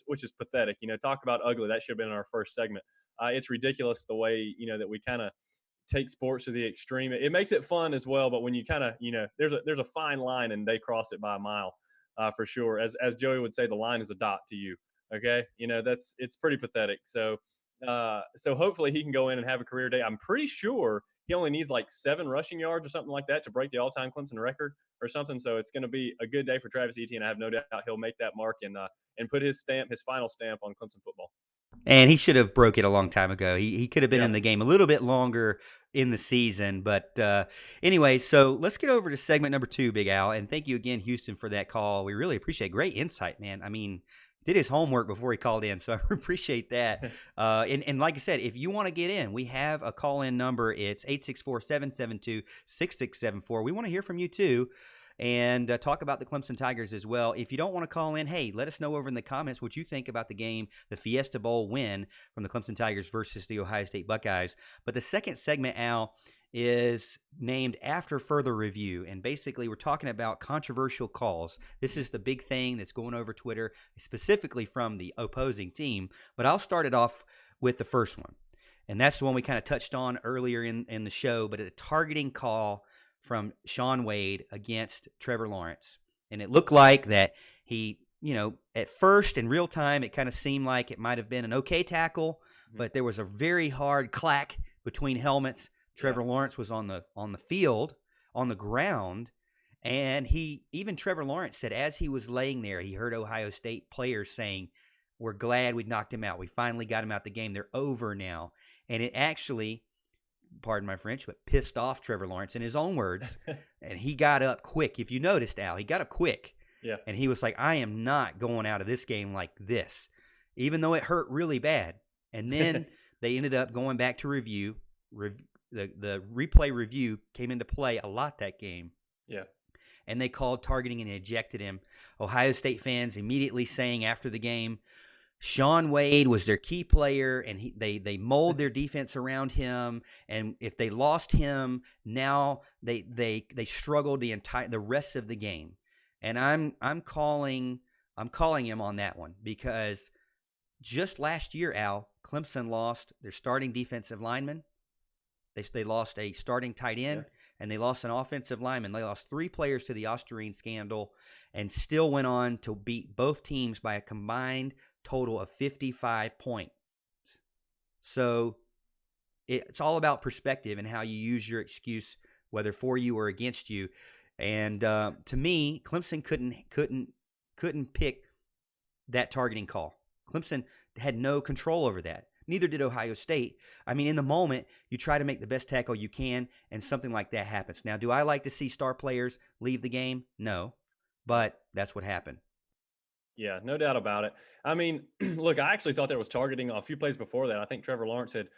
which is pathetic. Talk about ugly. That should have been in our first segment. It's ridiculous the way that we kind of take sports to the extreme. It makes it fun as well, but when you kind of there's a fine line and they cross it by a mile, for sure. As Joey would say, the line is a dot to you. Okay, it's pretty pathetic. So hopefully he can go in and have a career day. I'm pretty sure he only needs like 7 rushing yards or something like that to break the all-time Clemson record or something. So it's going to be a good day for Travis Etienne. I have no doubt he'll make that mark and put his final stamp on Clemson football. And he should have broke it a long time ago. He could have been in the game a little bit longer in the season. But anyway, so let's get over to segment number 2, Big Al. And thank you again, Houston, for that call. We really appreciate it. Great insight, man. I mean, did his homework before he called in, so I appreciate that. And like I said, if you want to get in, we have a call-in number. It's 864-772-6674. We want to hear from you, too, and talk about the Clemson Tigers as well. If you don't want to call in, hey, let us know over in the comments what you think about the game, the Fiesta Bowl win from the Clemson Tigers versus the Ohio State Buckeyes. But the second segment, Al, is named After Further Review, and basically we're talking about controversial calls. This is the big thing that's going over Twitter, specifically from the opposing team, but I'll start it off with the first one, and that's the one we kind of touched on earlier in the show, but a targeting call from Shaun Wade against Trevor Lawrence, and it looked like that he, at first in real time, it kind of seemed like it might have been an okay tackle, but there was a very hard clack between helmets. Trevor Lawrence was on the field, on the ground, and Trevor Lawrence said as he was laying there, he heard Ohio State players saying, "We're glad we knocked him out. We finally got him out the game. They're over now." And it actually, pardon my French, but pissed off Trevor Lawrence in his own words, and he got up quick. If you noticed, Al, he got up quick, and he was like, "I am not going out of this game like this," even though it hurt really bad. And then they ended up going back to review. The replay review came into play a lot that game. Yeah. And they called targeting and ejected him. Ohio State fans immediately saying after the game, Shaun Wade was their key player, and they mold their defense around him. And if they lost him, now they struggled the rest of the game. And I'm calling him on that one because just last year, Al, Clemson lost their starting defensive lineman. They lost a starting tight end, and they lost an offensive lineman. They lost 3 players to the Osterine scandal and still went on to beat both teams by a combined total of 55 points. So it's all about perspective and how you use your excuse, whether for you or against you. And to me, Clemson couldn't pick that targeting call. Clemson had no control over that. Neither did Ohio State. I mean, in the moment, you try to make the best tackle you can, and something like that happens. Now, do I like to see star players leave the game? No, but that's what happened. Yeah, no doubt about it. I mean, look, I actually thought there was targeting a few plays before that. I think Trevor Lawrence had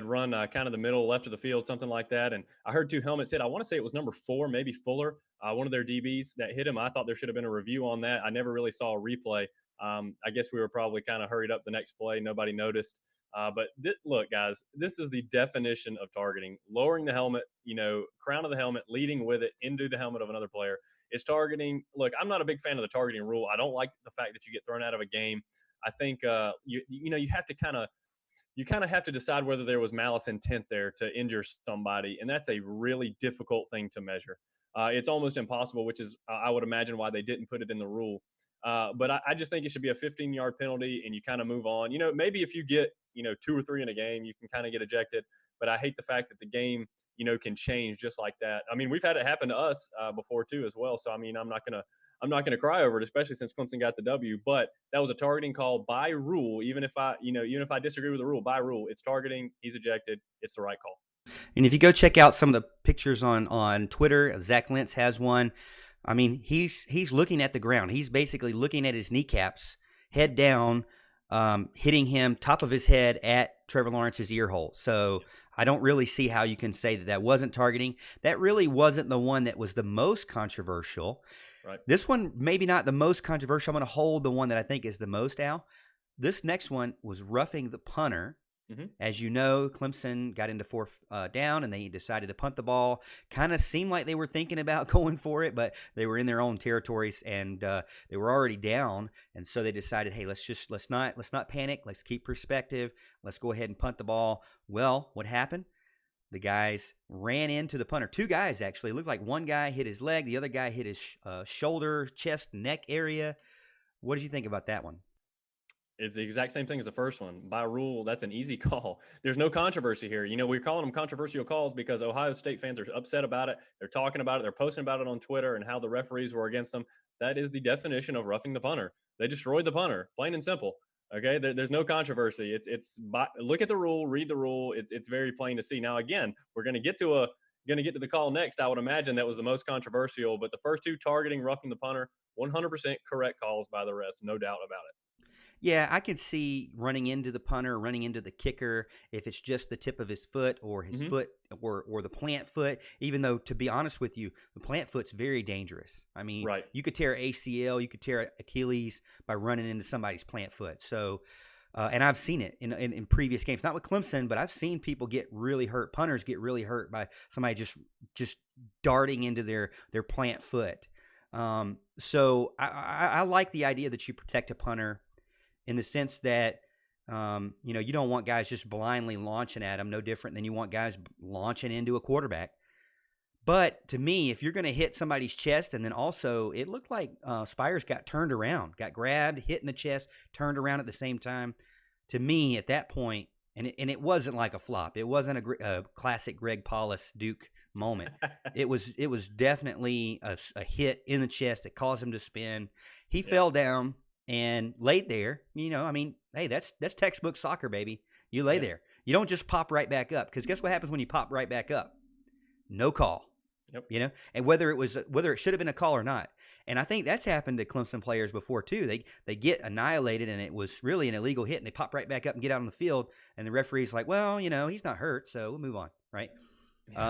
run kind of the middle left of the field, something like that, and I heard 2 helmets hit. I want to say it was number 4, maybe Fuller, one of their DBs that hit him. I thought there should have been a review on that. I never really saw a replay. I guess we were probably kind of hurried up the next play. Nobody noticed. But look, guys, this is the definition of targeting. Lowering the helmet, crown of the helmet, leading with it into the helmet of another player. It's targeting. Look, I'm not a big fan of the targeting rule. I don't like the fact that you get thrown out of a game. I think you have to kind of have to decide whether there was malice intent there to injure somebody, and that's a really difficult thing to measure. It's almost impossible, which is I would imagine why they didn't put it in the rule. But I just think it should be a 15-yard penalty, and you kind of move on. Maybe if you get 2 or 3 in a game, you can kind of get ejected. but I hate the fact that the game, can change just like that. I mean, we've had it happen to us before too as well. So I mean, I'm not gonna cry over it, especially since Clemson got the W. But that was a targeting call by rule. Even if I disagree with the rule, by rule, it's targeting. He's ejected. It's the right call. And if you go check out some of the pictures on Twitter, Zach Lentz has one. I mean, he's looking at the ground. He's basically looking at his kneecaps, head down, hitting him top of his head at Trevor Lawrence's ear hole. So I don't really see how you can say that wasn't targeting. That really wasn't the one that was the most controversial. Right. This one, maybe not the most controversial. I'm going to hold the one that I think is the most, Al. This next one was roughing the punter. Mm-hmm. As you know, Clemson got into fourth down, and they decided to punt the ball. Kind of seemed like they were thinking about going for it, but they were in their own territories, and they were already down. And so they decided, hey, let's not panic. Let's keep perspective. Let's go ahead and punt the ball. Well, what happened? The guys ran into the punter. Two guys, actually. It looked like one guy hit his leg. The other guy hit his shoulder, chest, neck area. What did you think about that one? It's the exact same thing as the first one. By rule, that's an easy call. There's no controversy here. We're calling them controversial calls because Ohio State fans are upset about it. They're talking about it. They're posting about it on Twitter and how the referees were against them. That is the definition of roughing the punter. They destroyed the punter, plain and simple. Okay, there's no controversy. Look at the rule, read the rule. It's very plain to see. Now, again, we're going to get to the call next. I would imagine that was the most controversial, but the first two, targeting, roughing the punter, 100% correct calls by the refs, no doubt about it. Yeah, I could see running into the punter, running into the kicker, if it's just the tip of his foot or his foot or the plant foot, even though, to be honest with you, the plant foot's very dangerous. I mean, right. You could tear ACL, you could tear Achilles by running into somebody's plant foot. So, and I've seen it in previous games, not with Clemson, but I've seen people get really hurt, punters get really hurt by somebody just darting into their plant foot. So I like the idea that you protect a punter, in the sense that, you don't want guys just blindly launching at them, no different than you want guys launching into a quarterback. But to me, if you're going to hit somebody's chest, and then also it looked like Spires got turned around, got grabbed, hit in the chest, turned around at the same time. To me, at that point, and it wasn't like a flop. It wasn't a classic Greg Paulus Duke moment. It was definitely a hit in the chest that caused him to spin. He fell down and laid there. Hey, that's textbook soccer, baby. You lay there. You don't just pop right back up, because guess what happens when you pop right back up? No call. Yep. And whether it should have been a call or not. And I think that's happened to Clemson players before too. They get annihilated, and it was really an illegal hit, and they pop right back up and get out on the field, and the referee's like, well, he's not hurt, so we'll move on, right?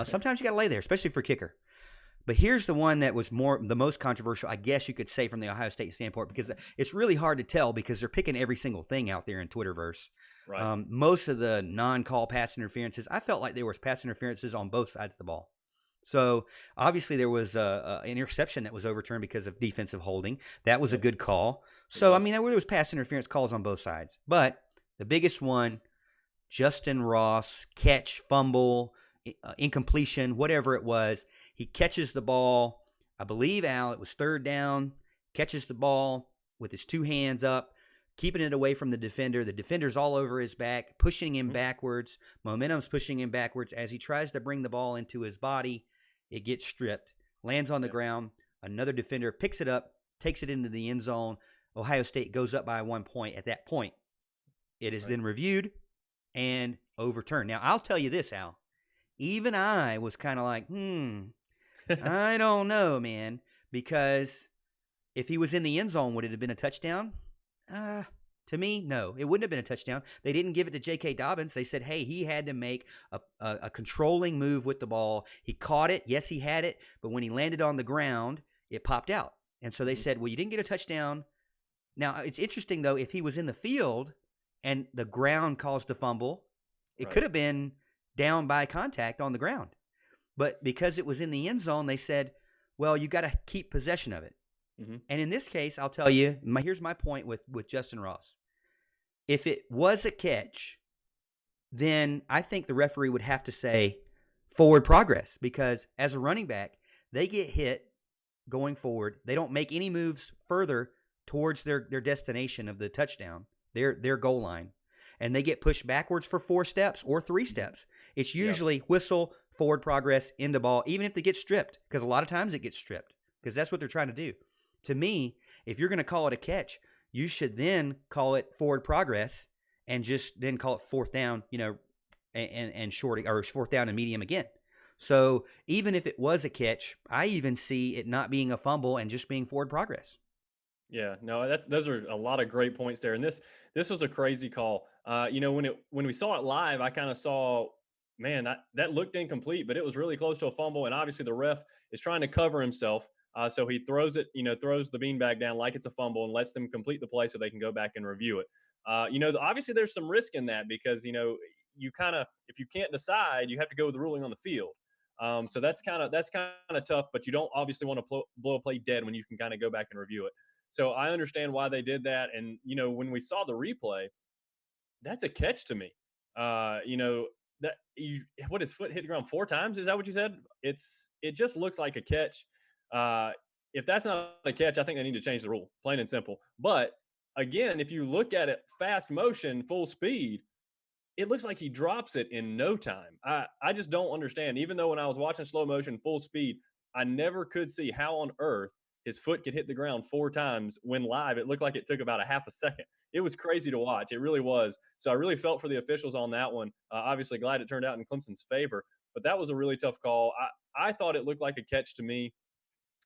Sometimes you got to lay there, especially for kicker. But here's the one that was the most controversial, I guess you could say, from the Ohio State standpoint, because it's really hard to tell because they're picking every single thing out there in Twitterverse. Right. Most of the non-call pass interferences, I felt like there was pass interferences on both sides of the ball. So obviously there was an interception that was overturned because of defensive holding. That was a good call. So, there was pass interference calls on both sides. But the biggest one, Justin Ross, catch, fumble, incompletion, whatever it was. He catches the ball. I believe, Al, it was third down. Catches the ball with his two hands up, keeping it away from the defender. The defender's all over his back, pushing him backwards. Momentum's pushing him backwards. As he tries to bring the ball into his body, it gets stripped, lands on the ground. Another defender picks it up, takes it into the end zone. Ohio State goes up by 1 point. At that point, it is then reviewed and overturned. Now, I'll tell you this, Al. Even I was kind of like, I don't know, man, because if he was in the end zone, would it have been a touchdown? To me, no, it wouldn't have been a touchdown. They didn't give it to J.K. Dobbins. They said, hey, he had to make a controlling move with the ball. He caught it. Yes, he had it. But when he landed on the ground, it popped out. And so they said, well, you didn't get a touchdown. Now, it's interesting, though, if he was in the field and the ground caused a fumble, it could have been down by contact on the ground. But because it was in the end zone, they said, well, you got to keep possession of it. Mm-hmm. And in this case, I'll tell you, here's my point with Justin Ross. If it was a catch, then I think the referee would have to say forward progress, because as a running back, they get hit going forward. They don't make any moves further towards their destination of the touchdown, their goal line. and they get pushed backwards for 4 steps or 3 steps, it's usually whistle, forward progress, into ball, even if they get stripped, because a lot of times it gets stripped because that's what they're trying to do. To me, if you're going to call it a catch, you should then call it forward progress and just then call it 4th down, and short, or 4th down and medium again. So even if it was a catch, I even see it not being a fumble and just being forward progress. Yeah, no, those are a lot of great points there. And this was a crazy call. When we saw it live, I kind of saw, man, that looked incomplete, but it was really close to a fumble. And obviously the ref is trying to cover himself. So he throws the beanbag down like it's a fumble and lets them complete the play so they can go back and review it. Obviously there's some risk in that because, you kind of, if you can't decide, you have to go with the ruling on the field. So that's kind of tough, but you don't obviously want to blow a play dead when you can kind of go back and review it. So I understand why they did that. And, when we saw the replay, that's a catch to me. What his foot hit the ground 4 times? Is that what you said? It just looks like a catch. If that's not a catch, I think they need to change the rule, plain and simple. But again, if you look at it, fast motion, full speed, it looks like he drops it in no time. I just don't understand. Even though when I was watching slow motion, full speed, I never could see how on earth his foot could hit the ground 4 times when live. It looked like it took about a half a second. It was crazy to watch. It really was. So I really felt for the officials on that one. Obviously glad it turned out in Clemson's favor, but that was a really tough call. I thought it looked like a catch to me.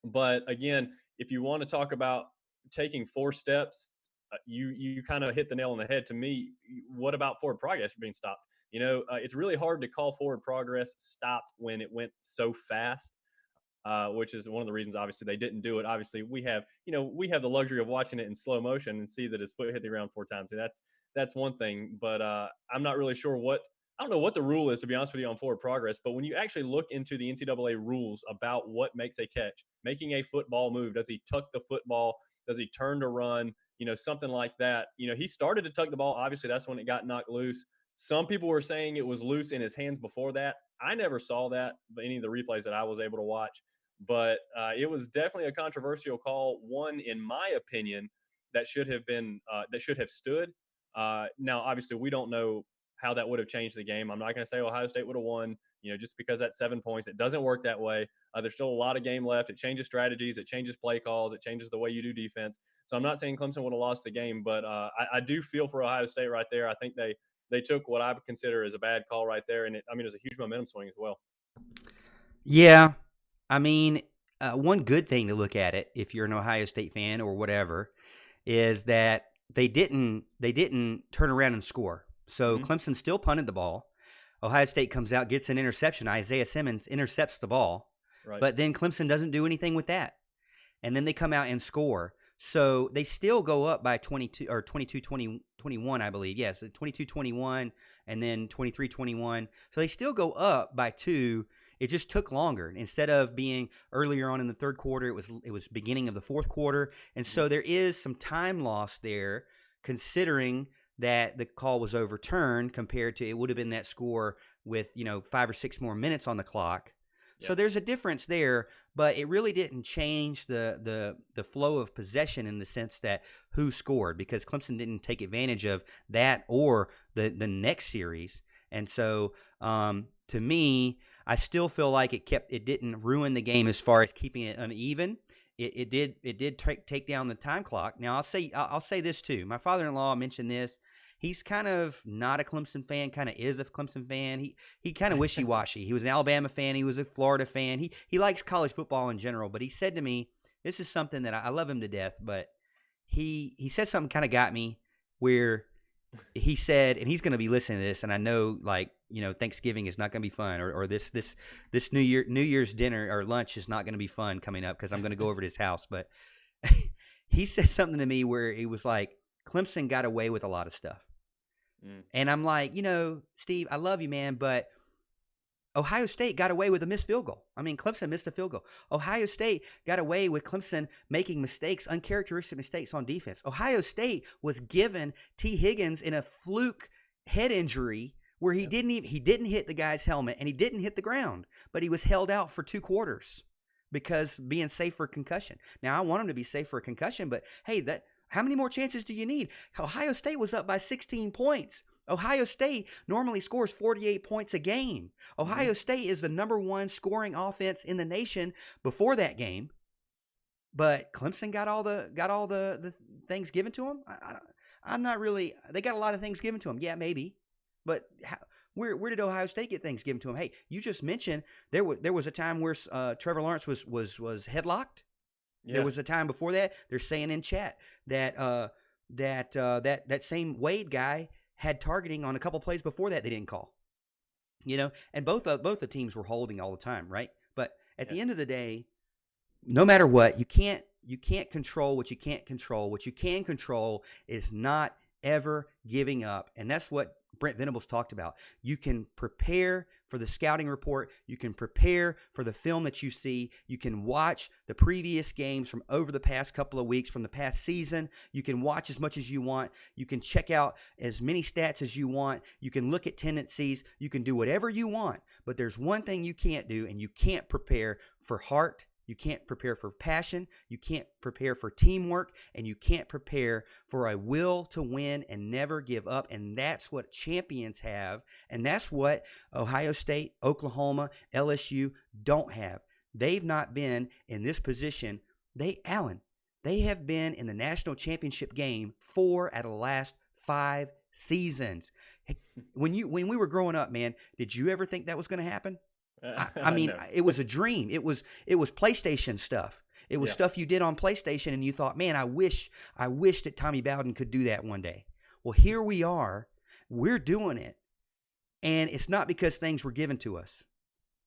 But again, if you want to talk about taking 4 steps, you kind of hit the nail on the head. To me, what about forward progress being stopped? It's really hard to call forward progress stopped when it went so fast, which is one of the reasons, obviously, they didn't do it. Obviously, we have the luxury of watching it in slow motion and see that his foot hit the ground 4 times. And that's one thing. But I'm not really sure I don't know what the rule is, to be honest with you, on forward progress. But when you actually look into the NCAA rules about what makes a catch, making a football move, does he tuck the football? Does he turn to run? Something like that. He started to tuck the ball. Obviously, that's when it got knocked loose. Some people were saying it was loose in his hands before that. I never saw that, but any of the replays that I was able to watch. But it was definitely a controversial call. One, in my opinion, that should have stood. Now, obviously, we don't know how that would have changed the game. I'm not going to say Ohio State would have won, just because that's 7 points. It doesn't work that way. There's still a lot of game left. It changes strategies. It changes play calls. It changes the way you do defense. So I'm not saying Clemson would have lost the game, but I do feel for Ohio State right there. I think they took what I would consider as a bad call right there, and it was a huge momentum swing as well. Yeah, one good thing to look at it, if you're an Ohio State fan or whatever, is that they didn't turn around and score. So Clemson still punted the ball. Ohio State comes out, gets an interception. Isaiah Simmons intercepts the ball, right. But then Clemson doesn't do anything with that. And then they come out and score. So they still go up by 22-21, I believe. Yes, 22-21 and then 23-21. So they still go up by 2. It just took longer. Instead of being earlier on in the third quarter, it was beginning of the fourth quarter. And so there is some time lost there, considering that the call was overturned compared to it would have been that score with 5 or 6 more minutes on the clock. Yeah. So there's a difference there, but it really didn't change the flow of possession in the sense that who scored, because Clemson didn't take advantage of that or the next series. And so to me, I still feel like it didn't ruin the game as far as keeping it uneven. It did take down the time clock. Now I'll say this too. My father-in-law mentioned this. He's kind of not a Clemson fan, kind of is a Clemson fan. He kind of wishy-washy. He was an Alabama fan. He was a Florida fan. He likes college football in general, but he said to me, this is something that I love him to death, but he said something kind of got me, where he said, and he's going to be listening to this, and I know Thanksgiving is not going to be fun, or this New Year's dinner or lunch is not going to be fun coming up because I'm going to go over to his house. But he said something to me where he was like, Clemson got away with a lot of stuff. And I'm like, Steve, I love you, man, but Ohio State got away with a missed field goal. Clemson missed a field goal. Ohio State got away with Clemson making mistakes, uncharacteristic mistakes on defense. Ohio State was given T. Higgins in a fluke head injury where he didn't hit the guy's helmet and he didn't hit the ground, but he was held out for 2 quarters because being safe for concussion. Now, I want him to be safe for a concussion, but hey, how many more chances do you need? Ohio State was up by 16 points. Ohio State normally scores 48 points a game. Ohio State is the number 1 scoring offense in the nation before that game. But Clemson got all the things given to them. I'm not really. They got a lot of things given to them. Yeah, maybe. But where did Ohio State get things given to them? Hey, you just mentioned there was a time where Trevor Lawrence was headlocked. Yeah. There was a time before that. They're saying in chat that that same Wade guy had targeting on a couple plays before that they didn't call. And both the teams were holding all the time, right? But at the end of the day, no matter what, you can't control what you can't control. What you can control is not ever giving up, and that's what Brent Venables talked about. You can prepare for the scouting report. You can prepare for the film that you see. You can watch the previous games from over the past couple of weeks, from the past season. You can watch as much as you want. You can check out as many stats as you want. You can look at tendencies. You can do whatever you want. But there's one thing you can't do, and you can't prepare for heart. You can't prepare for passion. You can't prepare for teamwork, and you can't prepare for a will to win and never give up. And that's what champions have. And that's what Ohio State, Oklahoma, LSU don't have. They've not been in this position. They have been in the national championship game 4 out of the last 5 seasons. When we were growing up, man, did you ever think that was going to happen? I mean, No. It was a dream. It was PlayStation stuff. It was stuff you did on PlayStation, and you thought, man, I wish that Tommy Bowden could do that one day. Well, here we are. We're doing it, and it's not because things were given to us.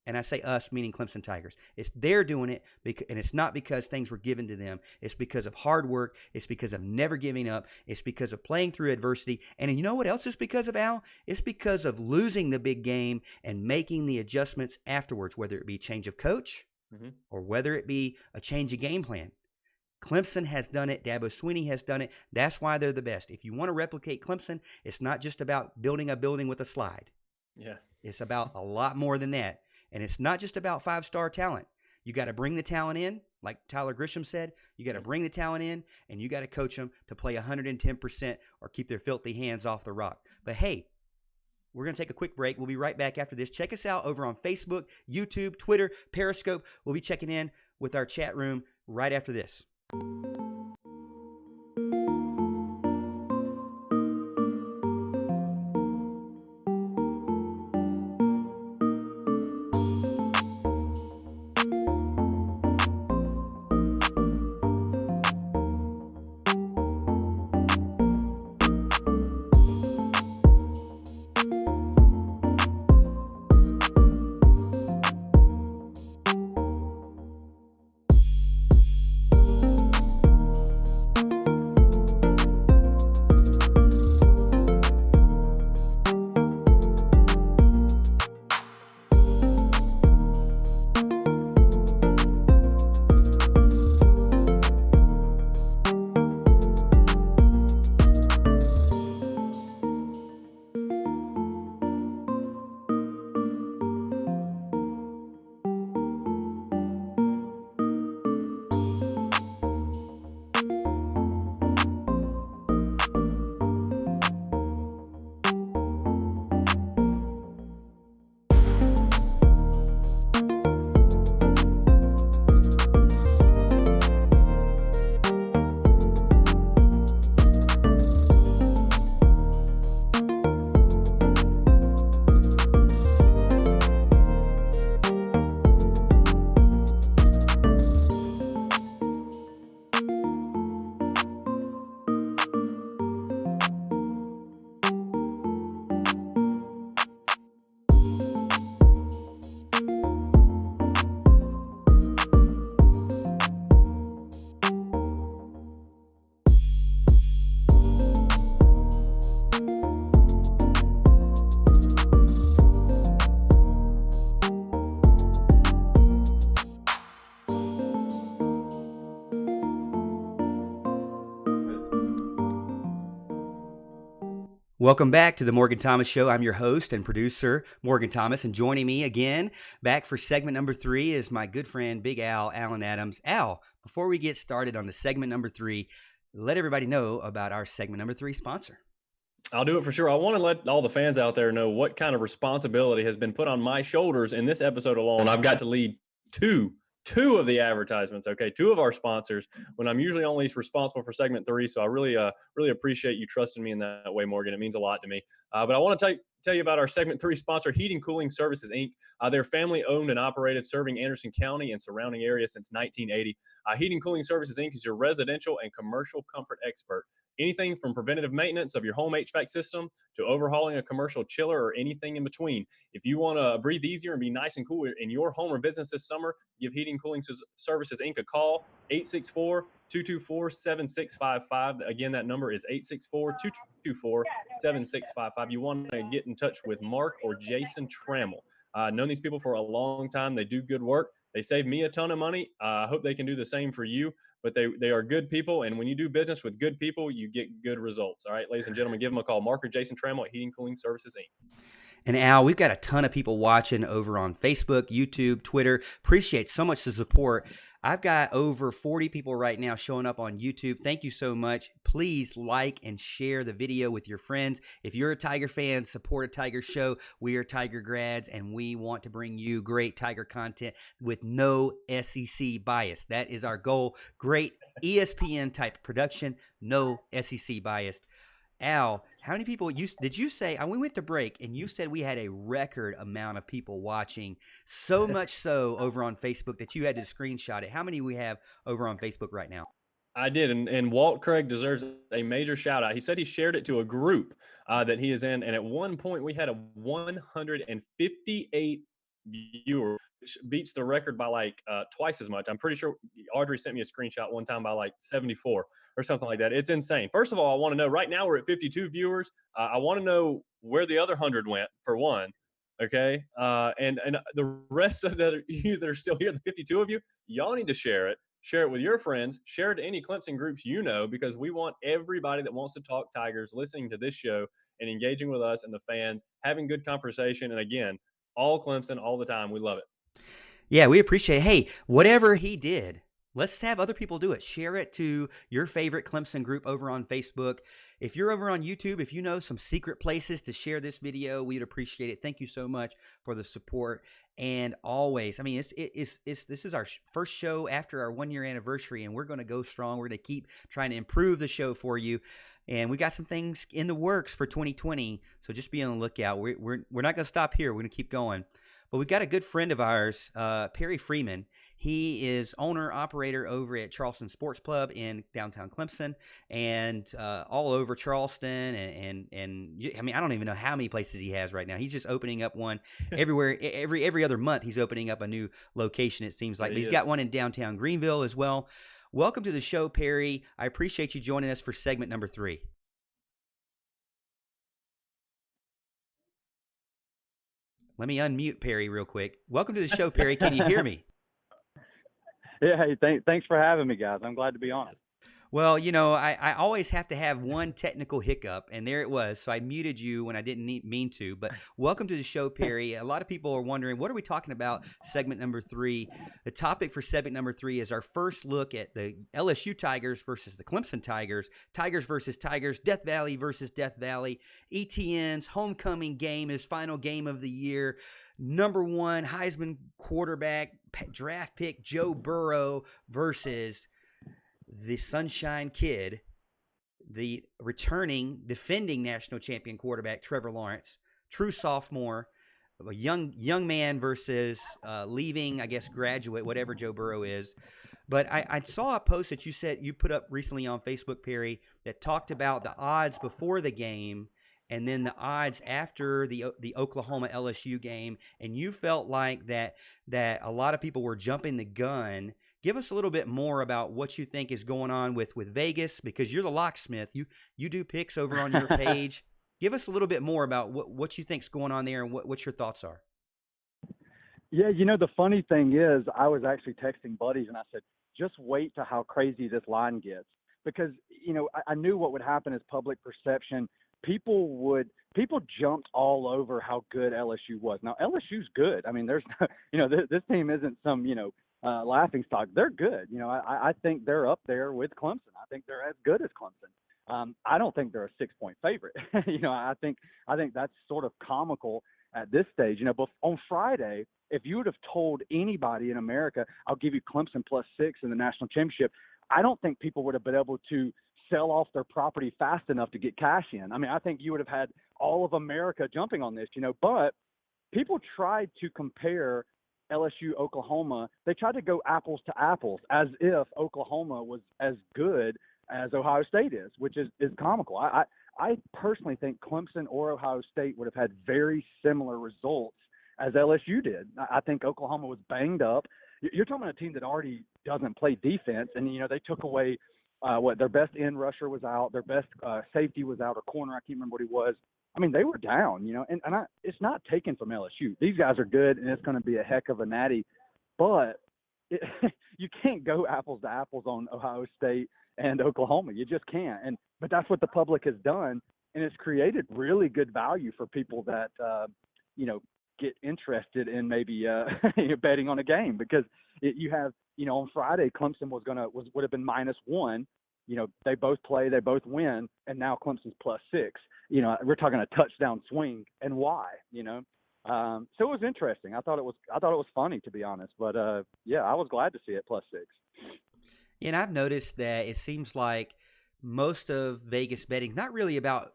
And I say us, meaning Clemson Tigers. They're doing it, and it's not because things were given to them. It's because of hard work. It's because of never giving up. It's because of playing through adversity. And you know what else it's because of, Al? It's because of losing the big game and making the adjustments afterwards, whether it be change of coach or whether it be a change of game plan. Clemson has done it. Dabo Swinney has done it. That's why they're the best. If you want to replicate Clemson, it's not just about building a building with a slide. Yeah. It's about a lot more than that. And it's not just about 5-star talent. You got to bring the talent in, like Tyler Grisham said. You got to bring the talent in, and you got to coach them to play 110% or keep their filthy hands off the rock. But hey, we're going to take a quick break. We'll be right back after this. Check us out over on Facebook, YouTube, Twitter, Periscope. We'll be checking in with our chat room right after this. Welcome back to the Morgan Thomas Show. I'm your host and producer, Morgan Thomas, and joining me again, back for segment number 3, is my good friend, Big Al, Alan Adams. Al, before we get started on the segment number 3, let everybody know about our segment number 3 sponsor. I'll do it for sure. I want to let all the fans out there know what kind of responsibility has been put on my shoulders in this episode alone. I've got to lead two of the advertisements, okay, two of our sponsors, when I'm usually only responsible for segment 3. So I really appreciate you trusting me in that way, Morgan. It means a lot to me. But I want to tell you about our segment 3 sponsor, Heating Cooling Services, Inc. They're family owned and operated, serving Anderson County and surrounding areas since 1980. Heating Cooling Services, Inc. is your residential and commercial comfort expert. Anything from preventative maintenance of your home HVAC system to overhauling a commercial chiller or anything in between. If you want to breathe easier and be nice and cool in your home or business this summer, give Heating Cooling Services, Inc. a call, 864-224-7655. Again, that number is 864-224-7655. You want to get in touch with Mark or Jason Trammell. Known these people for a long time. They do good work. They save me a ton of money. I hope they can do the same for you. But they are good people, and when you do business with good people, you get good results. All right, ladies and gentlemen, give them a call. Mark or Jason Trammell at Heating Cooling Services, Inc. And Al, we've got a ton of people watching over on Facebook, YouTube, Twitter. Appreciate so much the support. I've got over 40 people right now showing up on YouTube. Thank you so much. Please like and share the video with your friends. If you're a Tiger fan, support a Tiger show. We are Tiger grads, and we want to bring you great Tiger content with no SEC bias. That is our goal. Great ESPN type production, no SEC bias. Al, how many people did you say? We went to break, and you said we had a record amount of people watching, so much so over on Facebook that you had to screenshot it. How many we have over on Facebook right now? I did, and Walt Craig deserves a major shout out. He said he shared it to a group that he is in, and at one point we had a 158 viewers, which beats the record by like twice as much. I'm pretty sure Audrey sent me a screenshot one time by like 74 or something like that. It's insane. First of all, I want to know, right now we're at 52 viewers. I want to know where the other 100 went, for one. Okay. And the rest of you that are still here, the 52 of you, y'all need to share it. Share it with your friends. Share it to any Clemson groups you know, because we want everybody that wants to talk Tigers listening to this show and engaging with us and the fans, having good conversation. And again, all Clemson, all the time. We love it. Yeah, we appreciate it. Hey, whatever he did, let's have other people do it. Share it to your favorite Clemson group over on Facebook. If you're over on YouTube, if you know some secret places to share this video, we'd appreciate it. Thank you so much for the support. And always, I mean, this is our first show after our 1-year anniversary, and we're going to go strong. We're going to keep trying to improve the show for you. And we got some things in the works for 2020, so just be on the lookout. We're not going to stop here. We're going to keep going. But we've got a good friend of ours, Perry Freeman. He is owner-operator over at Charleston Sports Club in downtown Clemson and all over Charleston. And I mean, I don't even know how many places he has right now. He's just opening up one everywhere. Every other month, he's opening up a new location, it seems like. But he's got one in downtown Greenville as well. Welcome to the show, Perry. I appreciate you joining us for segment number 3. Let me unmute Perry real quick. Welcome to the show, Perry. Can you hear me? Yeah, hey, thanks for having me, guys. I'm glad to be on it. Well, you know, I always have to have one technical hiccup, and there it was. So I muted you when I didn't mean to. But welcome to the show, Perry. A lot of people are wondering, what are we talking about segment number 3? The topic for segment number 3 is our first look at the LSU Tigers versus the Clemson Tigers, Tigers versus Tigers, Death Valley versus Death Valley, ETN's homecoming game, his final game of the year, number 1 Heisman quarterback, draft pick Joe Burrow versus the Sunshine Kid, the returning, defending national champion quarterback Trevor Lawrence, true sophomore, a young man versus leaving, I guess, graduate, whatever Joe Burrow is. But I saw a post that you put up recently on Facebook, Perry, that talked about the odds before the game and then the odds after the Oklahoma LSU game, and you felt like that a lot of people were jumping the gun. Give us a little bit more about what you think is going on with Vegas, because you're the locksmith. You do picks over on your page. Give us a little bit more about what you think's going on there and what your thoughts are. Yeah, you know, the funny thing is I was actually texting buddies and I said, just wait to how crazy this line gets. Because, you know, I knew what would happen is public perception. People jumped all over how good LSU was. Now, LSU's good. I mean, there's no, you know, this team isn't some, you know, laughing stock. They're good. You know, I think they're up there with Clemson. I think they're as good as Clemson. I don't think they're a 6-point favorite. I think that's sort of comical at this stage. But on Friday, if you would have told anybody in America, I'll give you Clemson +6 in the national championship, I don't think people would have been able to sell off their property fast enough to get cash in. I mean, I think you would have had all of America jumping on this, but people tried to compare LSU, Oklahoma. They tried to go apples to apples as if Oklahoma was as good as Ohio State is, which is comical. I personally think Clemson or Ohio State would have had very similar results as LSU did. I think Oklahoma was banged up. You're talking about a team that already doesn't play defense, and they took away their best end rusher was out, their best safety was out, or corner, I can't remember what he was. I mean, they were down, and it's not taken from LSU. These guys are good, and it's going to be a heck of a natty, but you can't go apples to apples on Ohio State and Oklahoma. You just can't. But that's what the public has done, and it's created really good value for people that get interested in maybe betting on a game, because you have on Friday Clemson would have been -1. They both play, they both win, and now Clemson's +6. We're talking a touchdown swing, and why? So it was interesting. I thought it was funny, to be honest. But yeah, I was glad to see it +6. And I've noticed that it seems like most of Vegas betting is not really about